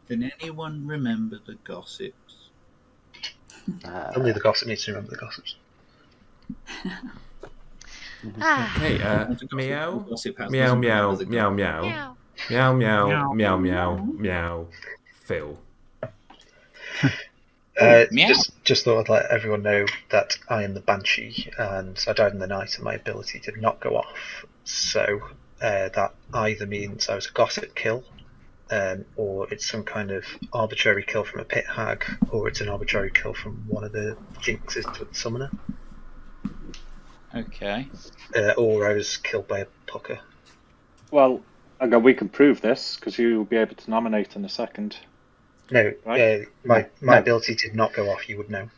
Can anyone remember the gossips? Only the gossip needs to remember the gossips. Okay, meow, meow, meow, meow, meow, meow, meow, meow, meow, meow, Phil. Just thought I'd let everyone know that I am the Banshee, and I died in the night, and my ability did not go off. So that either means I was a gossip kill, or it's some kind of arbitrary kill from a pit hag, or it's an arbitrary kill from one of the jinxes to the summoner. Okay. Or I was killed by a pucker. Well, we can prove this because you'll be able to nominate in a second. No, right? My ability did not go off. You would know.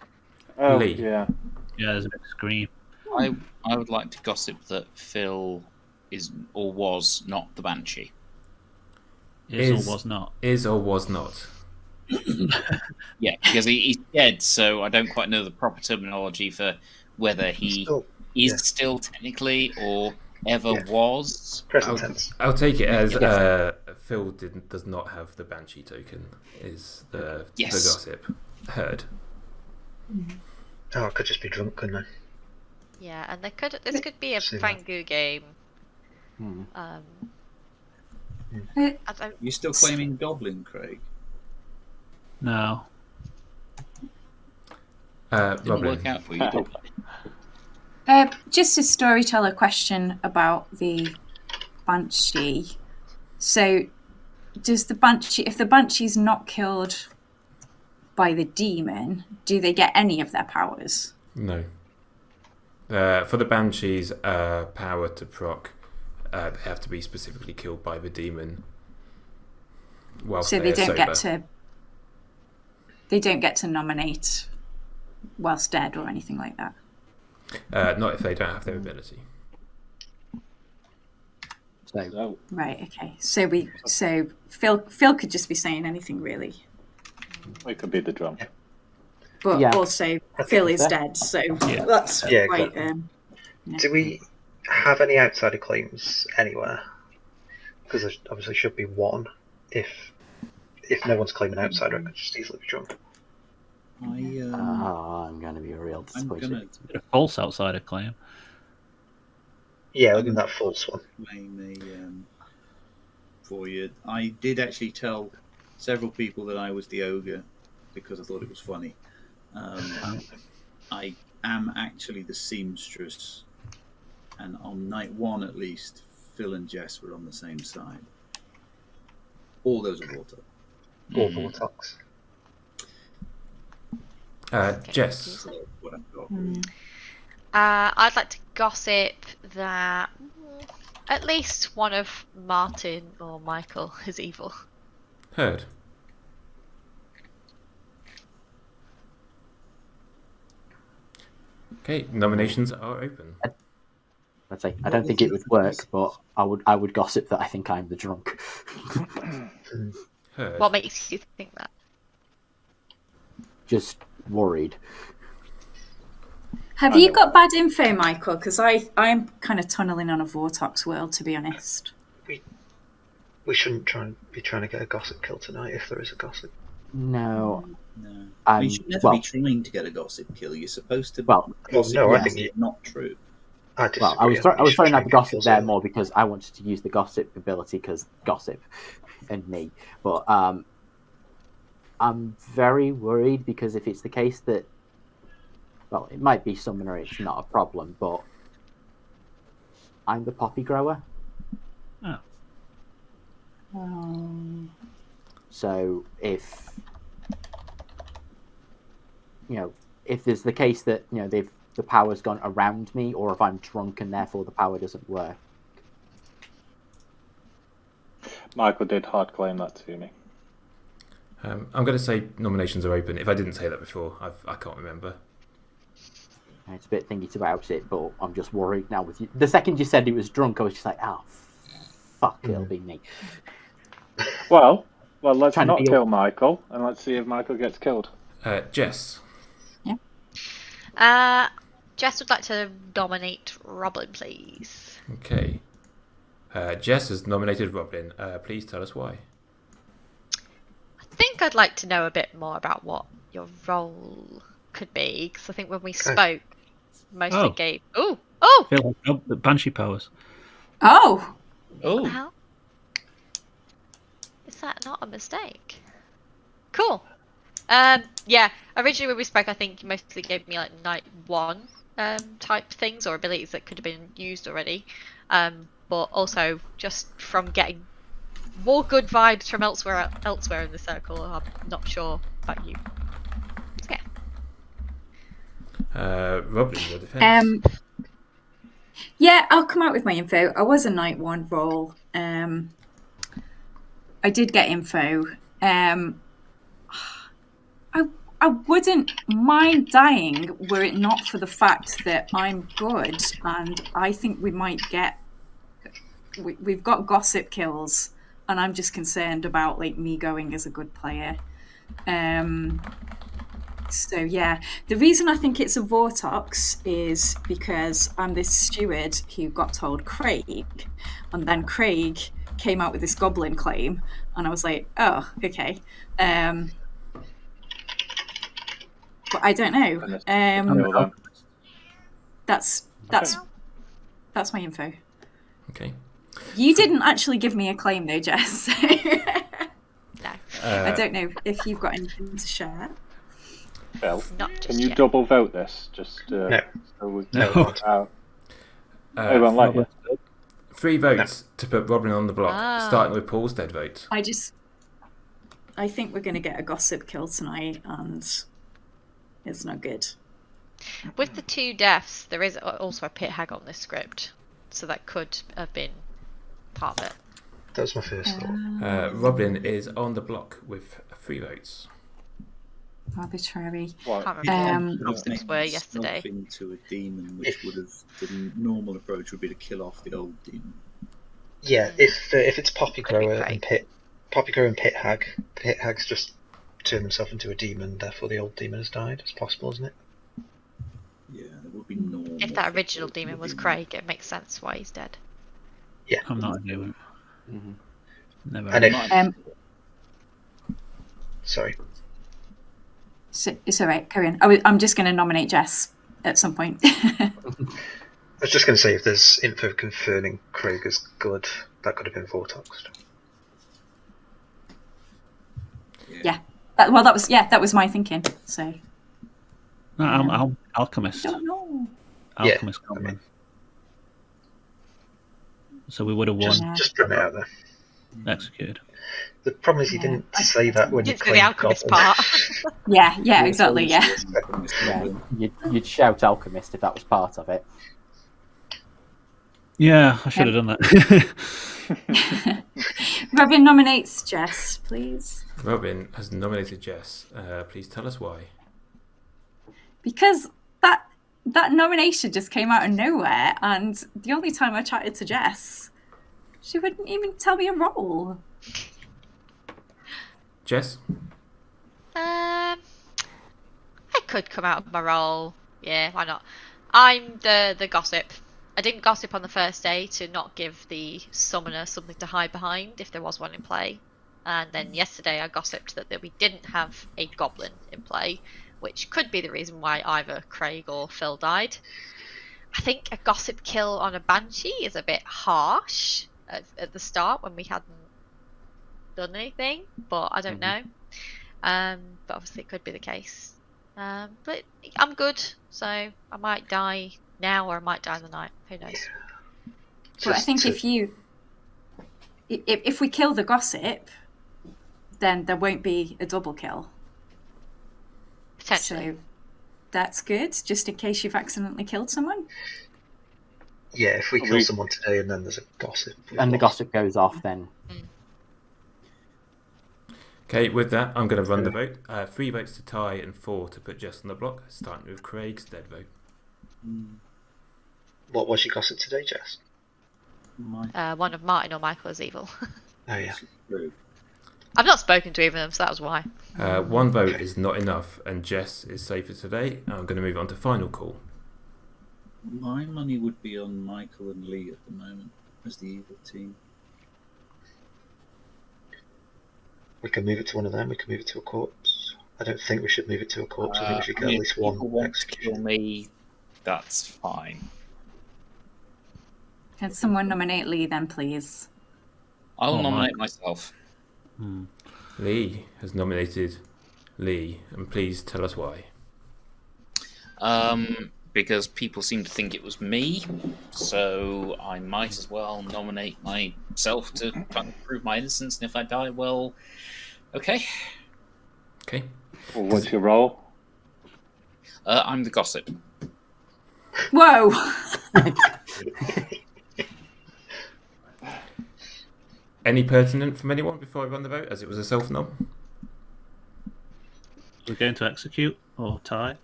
Oh, Lee. yeah. Yeah, there's a big scream. I would like to gossip that Phil is or was not the Banshee. Is or was not. Is or was not. Yeah, because he's dead, so I don't quite know the proper terminology for whether he is still technically or ever was. Present tense. I'll take it as Phil does not have the Banshee token. Is the gossip heard? Oh, I could just be drunk, couldn't I? Yeah, and this could be a Fangu game. You still claiming Goblin, Craig? No. Didn't Robin. work out for you, did it? Just a storyteller question about the Banshee. So, does the Banshee, if the Banshee's not killed by the demon, do they get any of their powers? No. For the Banshees, power to proc, they have to be specifically killed by the demon. So they don't get to. They don't get to nominate whilst dead or anything like that. Not if they don't have their ability. So right, okay. So Phil could just be saying anything really. It could be the drum. But also Phil is dead, so that's quite. Do we have any outsider claims anywhere? Because there obviously should be one. If no one's claiming outsider, I could just easily be drunk. I'm going to be a real disappointment. A false outsider claim. Yeah, within that false one. For you. I did actually tell several people that I was the ogre because I thought it was funny. I am actually the seamstress, and on night 1 at least, Phil and Jess were on the same side. All those are water. All Vortox. Jess. What I've got. I'd like to gossip that at least one of Martin or Michael is evil. Heard. Okay, nominations are open. I'd say I don't think it would work, but I would gossip that I think I'm the drunk. Heard. What makes you think that? Just worried. Have you got bad info, Michael? Because I'm kind of tunneling on a Vortox world, to be honest. We shouldn't be trying to get a gossip kill tonight if there is a gossip. No. You should never be trying to get a gossip kill. You're supposed to. Gossip I think it's not true. I was throwing out the gossip there more because I wanted to use the gossip ability because gossip and me. But I'm very worried because if it's the case that, well, it might be summoner, it's not a problem, but I'm the poppy grower. Oh. So if there's the case that the power's gone around me, or if I'm drunk and therefore the power doesn't work. Michael did hard claim that to me. I'm going to say nominations are open. If I didn't say that before, I can't remember. It's a bit thingy about it, but I'm just worried now with you. The second you said he was drunk, I was just like, oh, fuck, it'll be me. Well, let's not kill Michael, and let's see if Michael gets killed. Jess. Yeah. Jess would like to nominate Robin, please. Okay. Jess has nominated Robin. Please tell us why. I think I'd like to know a bit more about what your role could be, because I think when we spoke, mostly gave. Oh! The Banshee powers. Oh! How? Is that not a mistake? Cool. Yeah. Originally when we spoke, I think you mostly gave me like night 1 type things or abilities that could have been used already. But also just from getting more good vibes from elsewhere in the circle. I'm not sure about you. Okay. Robin, your defense. Yeah, I'll come out with my info. I was a night 1 role. I did get info. I wouldn't mind dying were it not for the fact that I'm good, and I think we might get. We've got gossip kills, and I'm just concerned about like me going as a good player. So yeah, the reason I think it's a Vortox is because I'm this steward who got told Craig, and then Craig came out with this goblin claim, and I was like, oh, okay. But I don't know. That's my info. Okay. You didn't actually give me a claim though, Jess. No. I don't know if you've got anything to share. Phil, can you double vote this? Just no. So we No. Everyone like it. 3 votes to put Robin on the block, starting with Paul's dead vote. I think we're going to get a gossip kill tonight, and it's not good. With the 2 deaths, there is also a pit hag on this script, so that could have been part of it. That was my first thought. Robin is on the block with 3 votes. Arbitrary. Can't remember what the were yesterday. Into a demon, which would have the normal approach would be to kill off the old demon. Yeah, if it's Poppy Grower and Pit Hag's just turned himself into a demon, therefore the old demon has died. It's possible, isn't it? Yeah, that would be normal. If that original demon was Craig, it makes sense why he's dead. Yeah. I'm not a demon. Never. And sorry. So, it's all right. Carry on. I'm just going to nominate Jess at some point. was just going to say, if there's info confirming Craig is good, that could have been Vortoxed. Yeah. That was my thinking. So. No, Alchemist. Don't know. Alchemist Yeah, I mean, so we would have won. just run it out there. Executed. The problem is you didn't say that when you Didn't say the claimed alchemist Goblin. part. Yeah, exactly. Yeah. Yeah, you'd shout Alchemist if that was part of it. Yeah, I should have done that. Robin nominates Jess, please. Robin has nominated Jess. Please tell us why. Because that nomination just came out of nowhere, and the only time I chatted to Jess, she wouldn't even tell me a role. Jess? I could come out of my role. Yeah, why not? I'm the gossip. I didn't gossip on the first day to not give the summoner something to hide behind if there was one in play. And then yesterday I gossiped that we didn't have a goblin in play, which could be the reason why either Craig or Phil died. I think a gossip kill on a banshee is a bit harsh at the start when we hadn't done anything, but I don't know. But obviously it could be the case. But I'm good, so I might die now or I might die in the night. Who knows? But I think if we kill the gossip, then there won't be a double kill. Potentially. So that's good, just in case you've accidentally killed someone. Yeah, if we kill someone today and then there's a gossip. And the gossip goes off, then. Okay, with that, I'm going to run the vote. 3 votes to tie and 4 to put Jess on the block, starting with Craig's dead vote. What was your gossip today, Jess? One of Martin or Michael is evil. Oh, yeah. I've not spoken to either of them, so that was why. 1 vote is not enough, and Jess is safer today. I'm going to move on to final call. My money would be on Michael and Lee at the moment as the evil team. We can move it to one of them. We can move it to a corpse. I don't think we should move it to a corpse. I think we should get at least one execution. Kill me, that's fine. Can someone nominate Lee then, please? I'll nominate myself. Lee has nominated Lee, and please tell us why. Because people seem to think it was me, so I might as well nominate myself to prove my innocence, and if I die, well, okay. Okay. Well, what's your role? I'm the gossip. Whoa! Any pertinent from anyone before I run the vote, as it was a self-nom? We're going to execute or tie?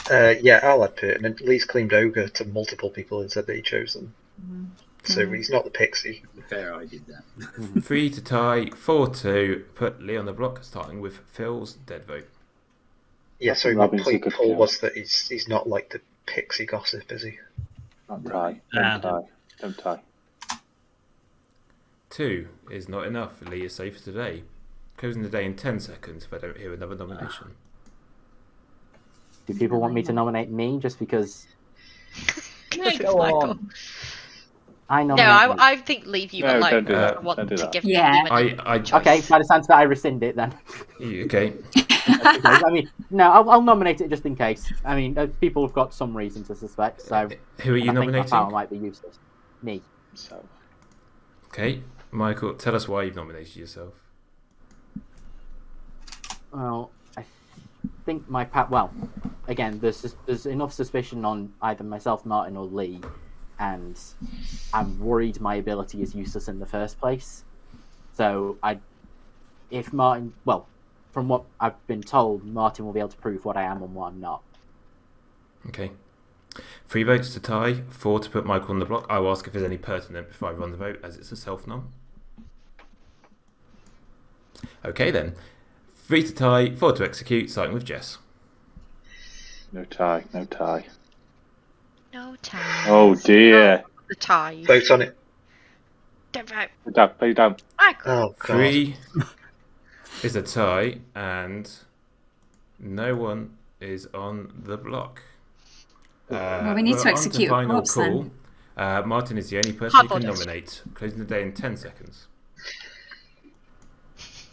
Yeah, I'll add pertinent. Lee's claimed ogre to multiple people and said that he chose them. So he's not the pixie. Fair, I did that. 3 to tie, 4 to put Lee on the block, starting with Phil's dead vote. Yeah, so my point, Paul, was that he's not like the pixie gossip, is he? Don't tie. Don't tie. Don't tie. 2 is not enough. Lee is safe for today. Closing the day in 10 seconds if I don't hear another nomination. Do people want me to nominate me just because? Go on. I nominate. No, I think leave you alone. Don't do that. I want Don't do to that. give Yeah. you a choice. Okay, by the sounds that I rescind it then. Okay. I mean, no, I'll nominate it just in case. I mean, people have got some reason to suspect, so. Who are you I think nominating? my power might be useless. Me. So. Okay, Michael, tell us why you've nominated yourself. Well, I think my well, again, there's enough suspicion on either myself, Martin, or Lee, and I'm worried my ability is useless in the first place. So if Martin, well, from what I've been told, Martin will be able to prove what I am and what I'm not. Okay. 3 votes to tie, 4 to put Michael on the block. I will ask if there's any pertinent before I run the vote, as it's a self-nom. Okay then. 3 to tie, 4 to execute, starting with Jess. No tie. No tie. No ties. Oh dear. The ties. Vote on it. Don't vote. Put it down. Put it down. Michael. Oh, God. 3 is a tie, and no one is on the block. Well, we need to on execute final corpse then. call. Martin is the only person you can Hardball. nominate. Closing the day in 10 seconds.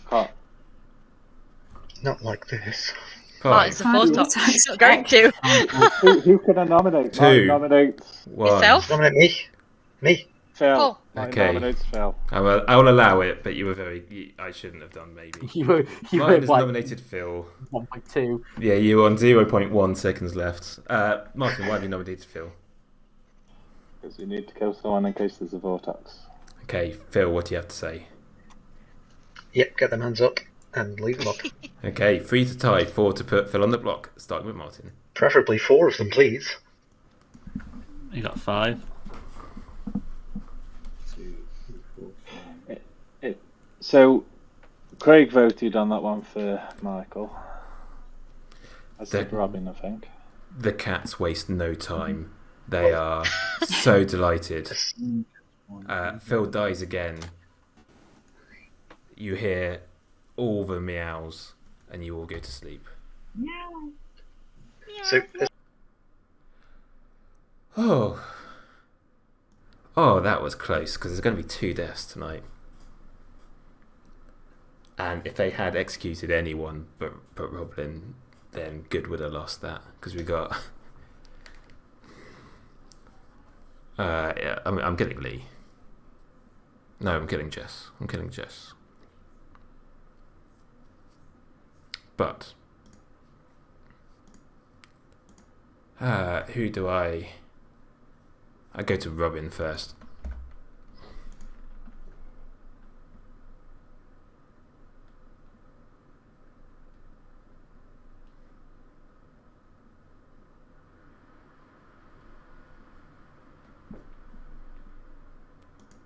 Can't. Not like this. Martin's a 5, Vortox. He's not going to. Who can I nominate? 2, Martin nominates 1. Yourself? Nominate me. Me. Phil. Oh. Martin Okay. nominates Phil. I'll allow it, but you were I shouldn't have done, maybe. You were Martin has like nominated Phil. 1.2. Yeah, you were on 0.1 seconds left. Martin, why have you nominated Phil? Because you need to kill someone in case there's a vortex. Okay, Phil, what do you have to say? Yep, get them hands up and leave them up. Okay, 3 to tie, 4 to put Phil on the block. Starting with Martin. Preferably 4 of them, please. You got 5. 2, 3, 4, 5. So, Craig voted on that one for Michael. I said Robin, I think. The cats waste no time. They are so delighted. Phil dies again. You hear all the meows, and you all go to sleep. So, Oh, that was close, because there's going to be 2 deaths tonight. And if they had executed anyone but Roblin, then Good would have lost that, because we got... yeah, I'm killing Lee. No, I'm killing Jess. But... who do I go to Robin first.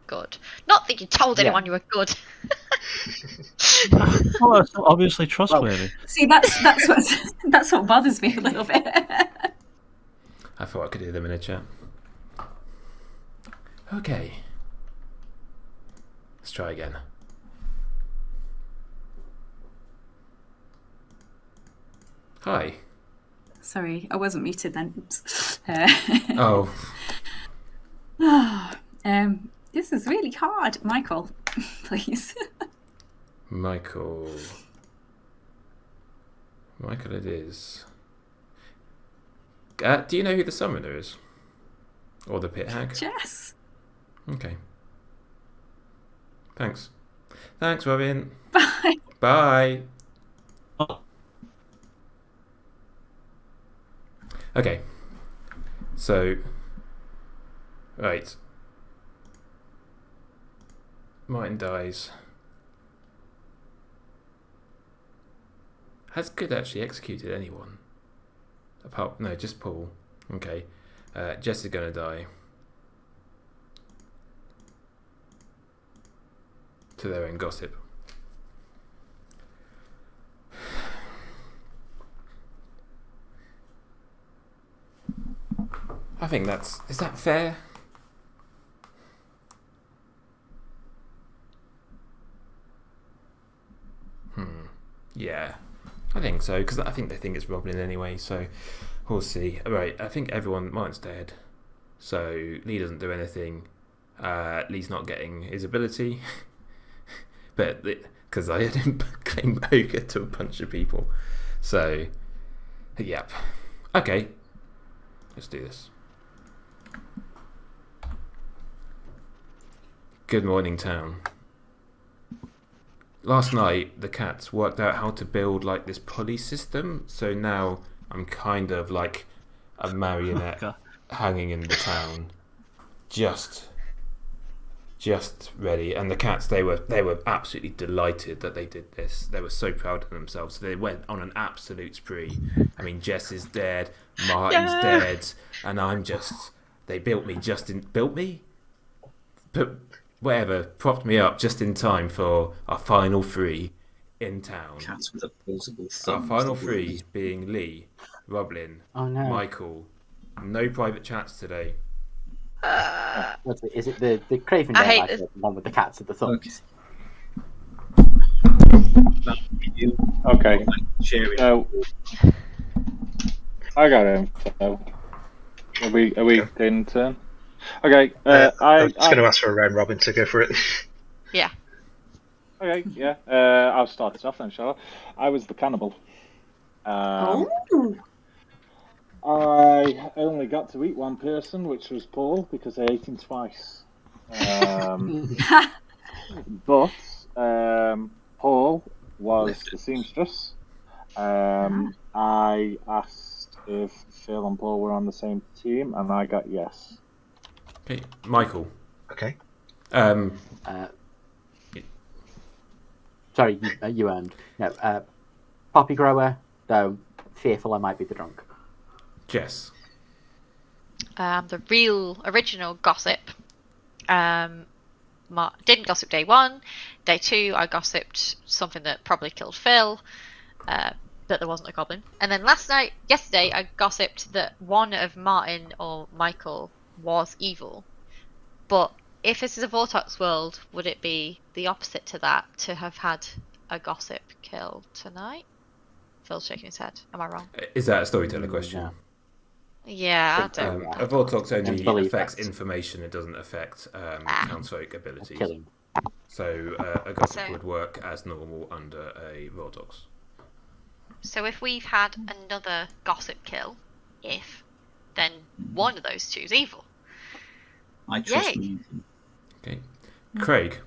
Good. Not that you told anyone you were good. Oh, it's obviously trustworthy. See, that's what bothers me a little bit. I thought I could hear them in a chat. Okay. Let's try again. Hi. Sorry, I wasn't muted then. Oops. Oh. This is really hard. Michael, please. Michael it is. Do you know who the summoner is? Or the pit hag? Jess. Okay. Thanks, Robin. Bye. Bye. Oh, Okay. So, right. Martin dies. Has Good actually executed anyone? No, just Paul. Okay. Jess is gonna die. To their own gossip. I think is that fair? Yeah, I think so, because I think they think it's Robin anyway, so we'll see. Right, I think Martin's dead, so Lee doesn't do anything. Lee's not getting his ability, but because I had him claim ogre to a bunch of people, so yep. Okay, let's do this. Good morning, town. Last night, the cats worked out how to build like this pulley system, so now I'm kind of like a marionette hanging in the town, just ready. And the cats, they were absolutely delighted that they did this. They were so proud of themselves. So they went on an absolute spree. I mean, Jess is dead, Martin's dead, and they built me, but whatever, propped me up just in time for our final 3 in town. Cats with opposable thumbs. Our final 3 being Lee, Roblin, Oh no. Michael. No private chats today. What's it? Is it the Craven I Bear, hate like this. the one with the cats with the thumbs? Okay. Sharing. So, I got him. So, Are we in turn? Okay. I'm I just going to ask for a round robin to go for it. Yeah. Okay. Yeah. I'll start this off then, shall I? I was the cannibal. Oh. I only got to eat one person, which was Paul, because I ate him twice. But Paul was the seamstress. I asked if Phil and Paul were on the same team, and I got yes. Okay, Michael. Okay. Sorry, you earned. No, poppy grower, though fearful I might be the drunk. Jess. The real original gossip. Didn't gossip day 1. Day 2, I gossiped something that probably killed Phil, that there wasn't a goblin. And then yesterday, I gossiped that one of Martin or Michael was evil. But if this is a Vortex world, would it be the opposite to that, to have had a gossip kill tonight? Phil's shaking his head. Am I wrong? Is that a storyteller question? No. Yeah, I don't. A Vortex only believe affects that. information, it doesn't affect townsfolk abilities. Killing. So a gossip would work as normal under a Vortex. So if we've had another gossip kill, then one of those two is evil. I trust Yay. me. Okay. Craig.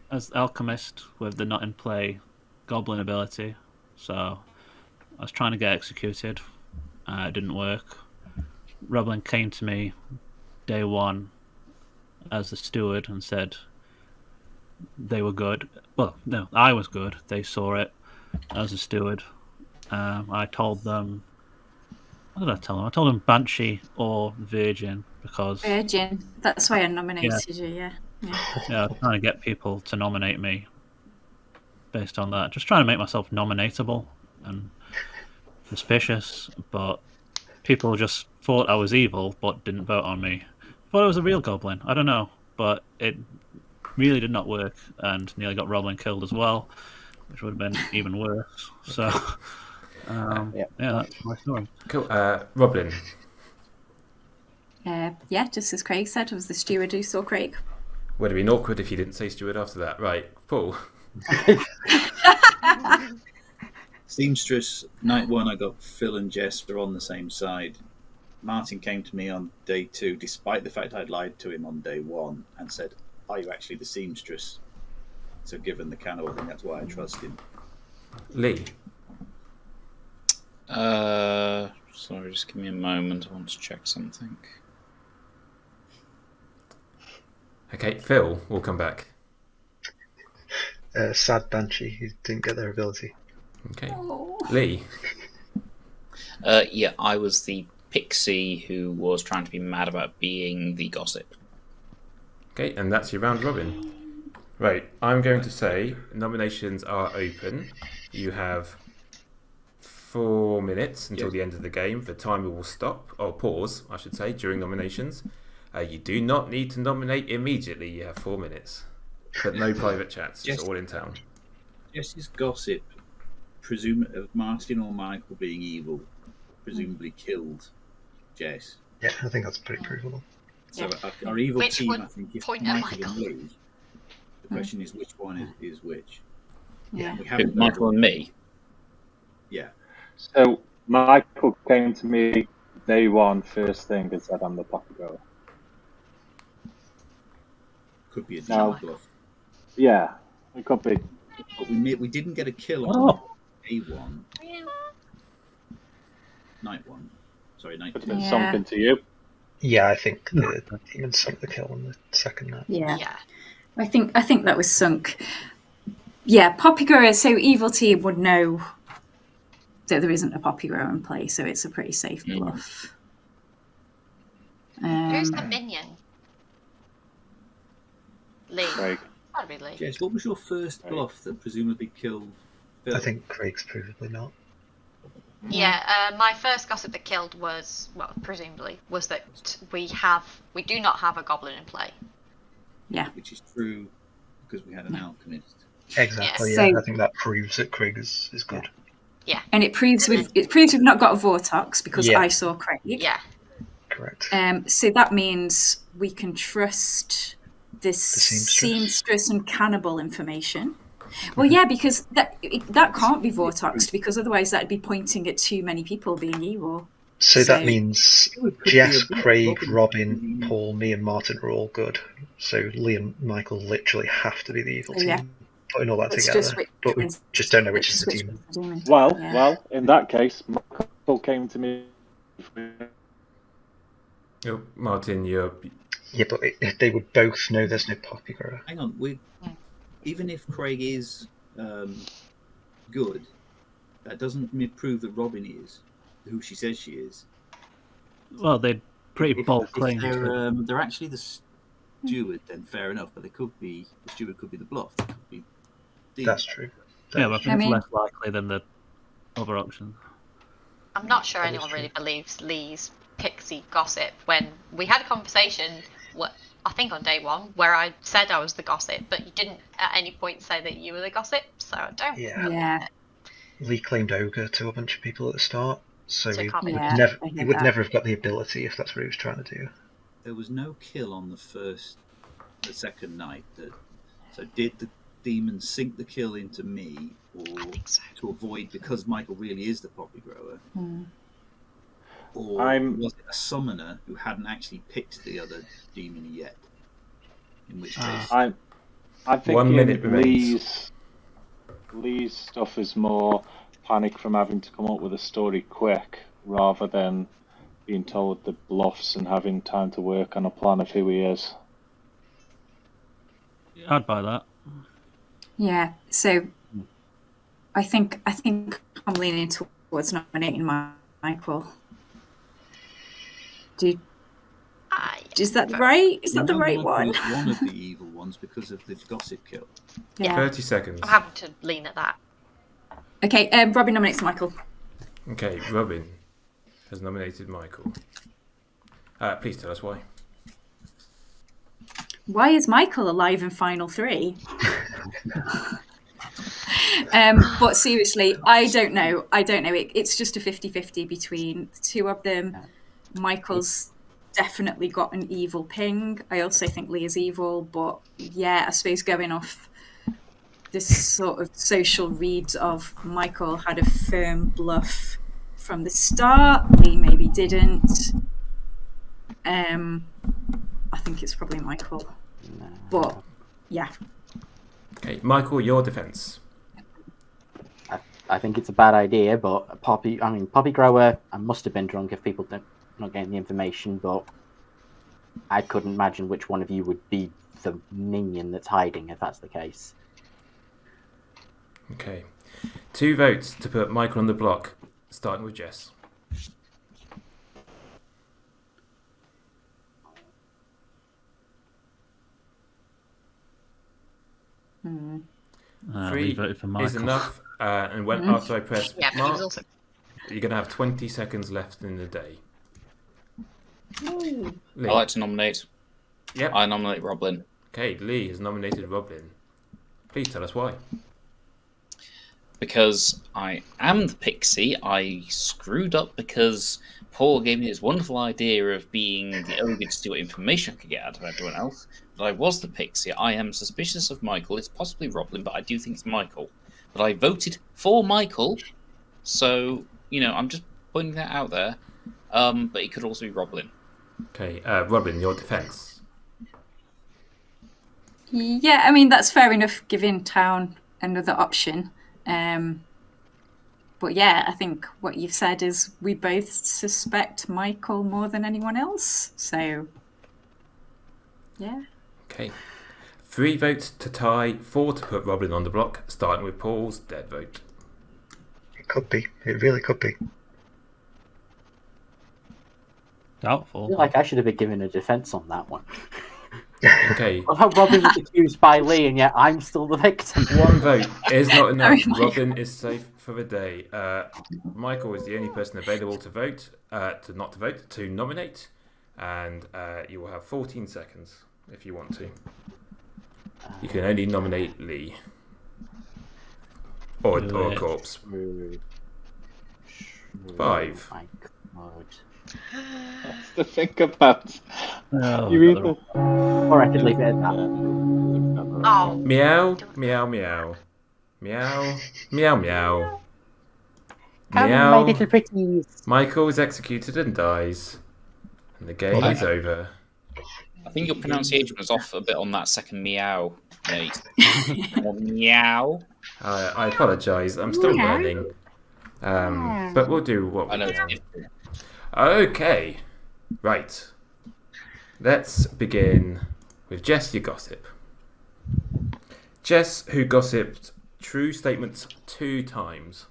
As alchemist with the not in play goblin ability, so I was trying to get executed. It didn't work. Roblin came to me day 1 as the steward and said they were good. Well, no, I was good. They saw it as a steward. I told them. What did I tell them? I told them Banshee or Virgin because Virgin. That's why I nominated you, yeah. I was trying to get people to nominate me based on that. Just trying to make myself nominatable and suspicious, but people just thought I was evil but didn't vote on me. Thought I was a real goblin. I don't know, but it really did not work and nearly got Roblin killed as well, which would have been even worse. So, that's my story. Cool. Roblin. Yeah, just as Craig said, I was the steward who saw Craig. Would have been awkward if you didn't say steward after that. Right, Paul. Seamstress, night 1, I got Phil and Jess are on the same side. Martin came to me on day 2, despite the fact I'd lied to him on day 1, and said, "Are you actually the seamstress?" So given the cannibal thing, that's why I trust him. Lee. Sorry, just give me a moment. I want to check something. Okay, Phil, we'll come back. Sad Banshee, who didn't get their ability. Okay. Lee. Yeah, I was the pixie who was trying to be mad about being the gossip. Okay, and that's your round robin. Right, I'm going to say nominations are open. You have 4 minutes until the end of the game. The timer will stop, or pause, I should say, during nominations. You do not need to nominate immediately. You have 4 minutes. But no private chats. It's all in town. Jess's gossip, of Martin or Michael being evil, presumably killed Jess. Yeah, I think that's pretty provable. So our evil Which team, would I think, is point at Michael and Michael. Lee. The question is which one is which. Yeah. We haven't Michael and me. Yeah. So Michael came to me day 1, first thing, and said I'm the poppy grower. Could be a No. cheap bluff. Yeah, it could be. But we didn't get a kill on A1. Night 1. Sorry, night Could 2. have been something to you. Yeah, I think the demon sunk the kill on the second night. Yeah. Yeah. I think that was sunk. Yeah, poppy grower. So evil team would know that there isn't a poppy grower in play, so it's a pretty safe bluff. Who's the minion? Lee. Craig. That'd be Lee. Jess, what was your first bluff that presumably killed Phil? I think Craig's probably not. Yeah, my first gossip that killed was, well, presumably, was that we do not have a goblin in play. Yeah. Which is true because we had an alchemist. Exactly, Yeah, yeah. so- I think that proves that Craig is good. Yeah. And it proves we've not got a Vortox because Yeah. I saw Craig. Yeah. Correct. So that means we can trust this seamstress and cannibal information. Well, yeah, because that can't be Vortoxed, because otherwise that'd be pointing at too many people being evil. So that means It could be Jess, a bit Craig, Robin. Robin, Paul, me, and Martin are all good. So Lee and Michael literally have to be the evil team. Yeah. Putting all that It's together, just which but we one's- just don't know which is the which demon. one's the demon. Well, Yeah. well, in that case, Michael came to me. Oh, Martin, you're. Yeah, but they would both know there's no poppy grower. Hang on, even if Craig is good, that doesn't prove that Robin is who she says she is. Well, they'd pretty bold If claim. they're actually the steward, then fair enough. But the steward could be the bluff. It could be That's true. Yeah, but I think I mean- it's less likely than the other option. I'm not sure That is anyone true. really believes Lee's pixie gossip when we had a conversation, I think on day one, where I said I was the gossip, but you didn't at any point say that you were the gossip, so I don't Yeah. believe Yeah. it. Lee claimed ogre to a bunch of people at the start, so So it he can't be would Yeah, never I he heard would that. never have got the ability if that's what he was trying to do. There was no kill on the second night. So did the demon sink the kill into me, or I think so. to avoid, because Michael really is the poppy grower, or was it a summoner who hadn't actually picked the other demon yet? In which case, I'm 1 thinking minute remains. Lee's stuff is more panic from having to come up with a story quick, rather than being told the bluffs and having time to work on a plan of who he is. I'd buy that. Yeah. So I think I'm leaning towards nominating Michael. Is that right? Is that the right Michael one? is one of the evil ones because of the gossip kill. Yeah. 30 seconds. I'm having to lean at that. Okay. Robin nominates Michael. Okay, Robin has nominated Michael. Please tell us why. Why is Michael alive in Final 3? But seriously, I don't know. It's just a 50-50 between the two of them. Michael's definitely got an evil ping. I also think Lee is evil, but yeah, I suppose going off this sort of social reads of Michael had a firm bluff from the start. Lee maybe didn't. I think it's probably Michael. But yeah. Okay, Michael, your defense. I think it's a bad idea, but Poppy Grower, I must have been drunk if people not getting the information, but I couldn't imagine which one of you would be the minion that's hiding if that's the case. Okay. 2 votes to put Michael on the block, starting with Jess. We 3 voted for is Michael. enough, and when after I press Yeah, but he was mark, also. you're going to have 20 seconds left in the day. Lee. I like to nominate. Yep. I nominate Roblin. Okay, Lee has nominated Robin. Please tell us why. Because I am the pixie, I screwed up because Paul gave me this wonderful idea of being the ogre to see what information I could get out of everyone else. But I was the pixie. I am suspicious of Michael. It's possibly Roblin, but I do think it's Michael. But I voted for Michael, so, I'm just putting that out there. But it could also be Roblin. Okay, Robin, your defense. Yeah, I mean, that's fair enough, giving Town another option. But yeah, I think what you've said is we both suspect Michael more than anyone else. So, yeah. Okay. 3 votes to tie, 4 to put Robin on the block, starting with Paul's dead vote. It could be. It really could be. I Doubtful. feel like I should have been given a defense on that one. Okay. I thought Robin was accused by Lee, and yet I'm still the victim. 1 vote is not enough. Sorry, Robin is safe for the day. Michael is the only person available to vote, to nominate, and you will have 14 seconds if you want to. You can only nominate Lee or a corpse. 5. Oh my god. That's the thing about Oh, you either. Or I could leave it at that. Oh. Meow, meow, meow. Meow, meow, meow. Come, my Meow. little pretties. Michael is executed and dies. And the game is over. I think your pronunciation was off a bit on that second meow, Nate. Or meow. I apologise. I'm still learning. But we'll do what I we know can. it's different. Okay. Right. Let's begin with Jess, your gossip. Jess, who gossiped true statements 2 times.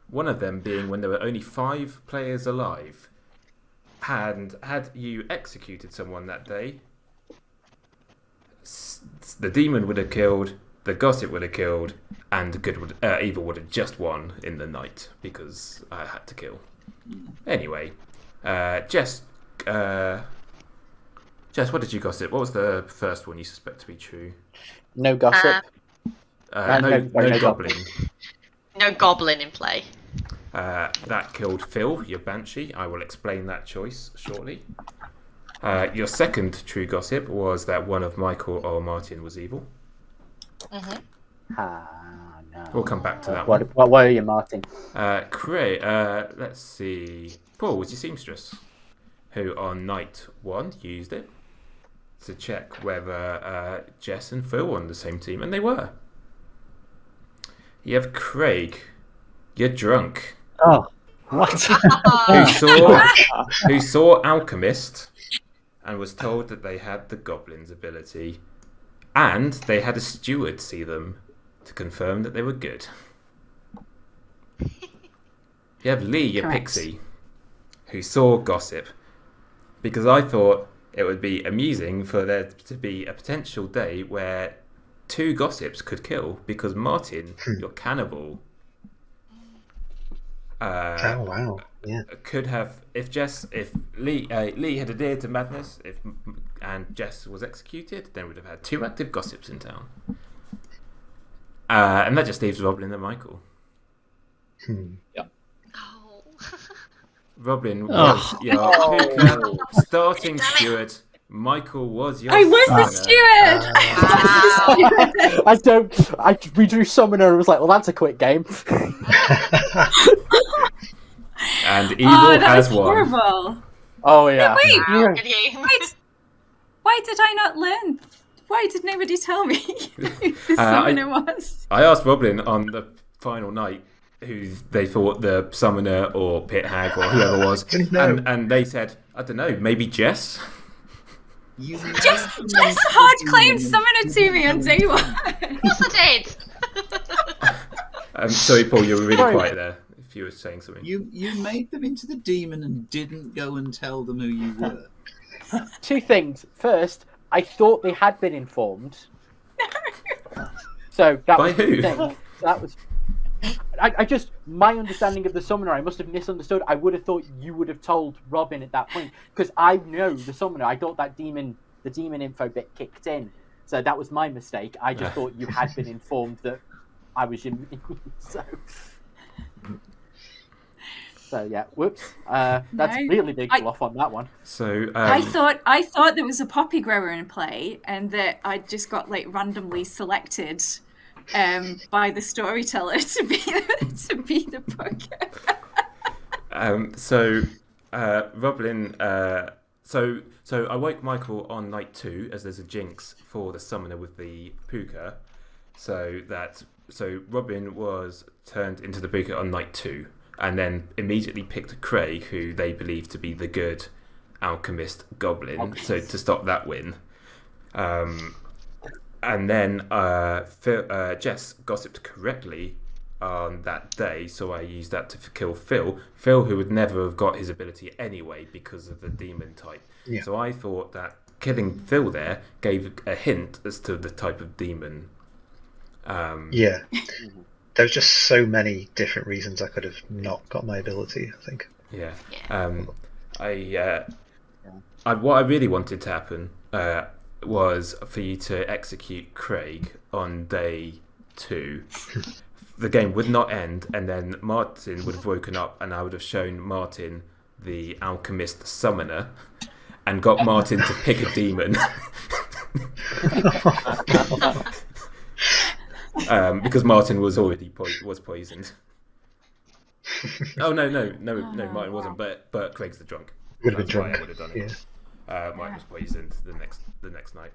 One of them being when there were only 5 players alive. And had you executed someone that day, the demon would have killed, the gossip would have killed, and evil would have just won in the night because I had to kill. Anyway, Jess, what did you gossip? What was the first one you suspect to be true? No gossip. No goblin. No goblin in play. That killed Phil, your banshee. I will explain that choice shortly. Your second true gossip was that one of Michael or Martin was evil. Mm-hmm. No. We'll come back to that one. What were you, Martin? Craig, let's see. Paul was your seamstress, who on night 1 used it to check whether Jess and Phil were on the same team, and they were. You have Craig. You're drunk. Oh, what? who saw Alchemist and was told that they had the goblin's ability, and they had a steward see them to confirm that they were good. You have Lee, your Correct. pixie, who saw gossip, because I thought it would be amusing for there to be a potential day where 2 gossips could kill, because Martin, your cannibal, Oh wow! Yeah. could have, if Lee had adhered to madness, and Jess was executed, then we'd have had 2 active gossips in town. And that just leaves Roblin and Michael. Oh. Roblin was your Puka starting steward. Michael was your I was the steward. We drew Summoner and was like, well, that's a quick game. And evil That has was won. horrible. Oh, yeah. Wait, Wow, good game. why did I not learn? Why did nobody tell me who the summoner was? I asked Roblin on the final night who they thought the summoner or pit hag or whoever was, and they said, I don't know, maybe Jess. Just hard claimed summoner to me on day 1. Of course I did. Sorry, Paul, you were really Sorry. quiet there. If you were saying something. You made them into the demon and didn't go and tell them who you were. 2 things. First, I thought they had been informed. So that By was the who? thing. So that was. I just, my understanding of the summoner, I must have misunderstood. I would have thought you would have told Robin at that point, because I know the summoner. I thought that the demon info bit kicked in, so that was my mistake. I just thought you had been informed that I was in. So yeah, whoops. That's No, really big bluff on that one. So I thought there was a poppy grower in play, and that I just got like randomly selected by the storyteller to be the booker. Roblin. So I woke Michael on night 2 as there's a jinx for the summoner with the puka. So Robin was turned into the puka on night 2, and then immediately picked Craig, who they believe to be the good alchemist goblin. So to stop that win. And then Jess gossiped correctly on that day, so I used that to kill Phil. Phil, who would never have got his ability anyway because of the demon type. Yeah. So I thought that killing Phil there gave a hint as to the type of demon. Yeah. There's just so many different reasons I could have not got my ability, I think. Yeah. What I really wanted to happen was for you to execute Craig on day 2 the game would not end, and then Martin would have woken up, and I would have shown Martin the alchemist summoner, and got Martin to pick a demon. Because Martin was already poisoned. Oh no, Martin wasn't, but Craig's the drunk. Would have been That's why drunk. I would have done it. Yeah. Martin was poisoned the next night.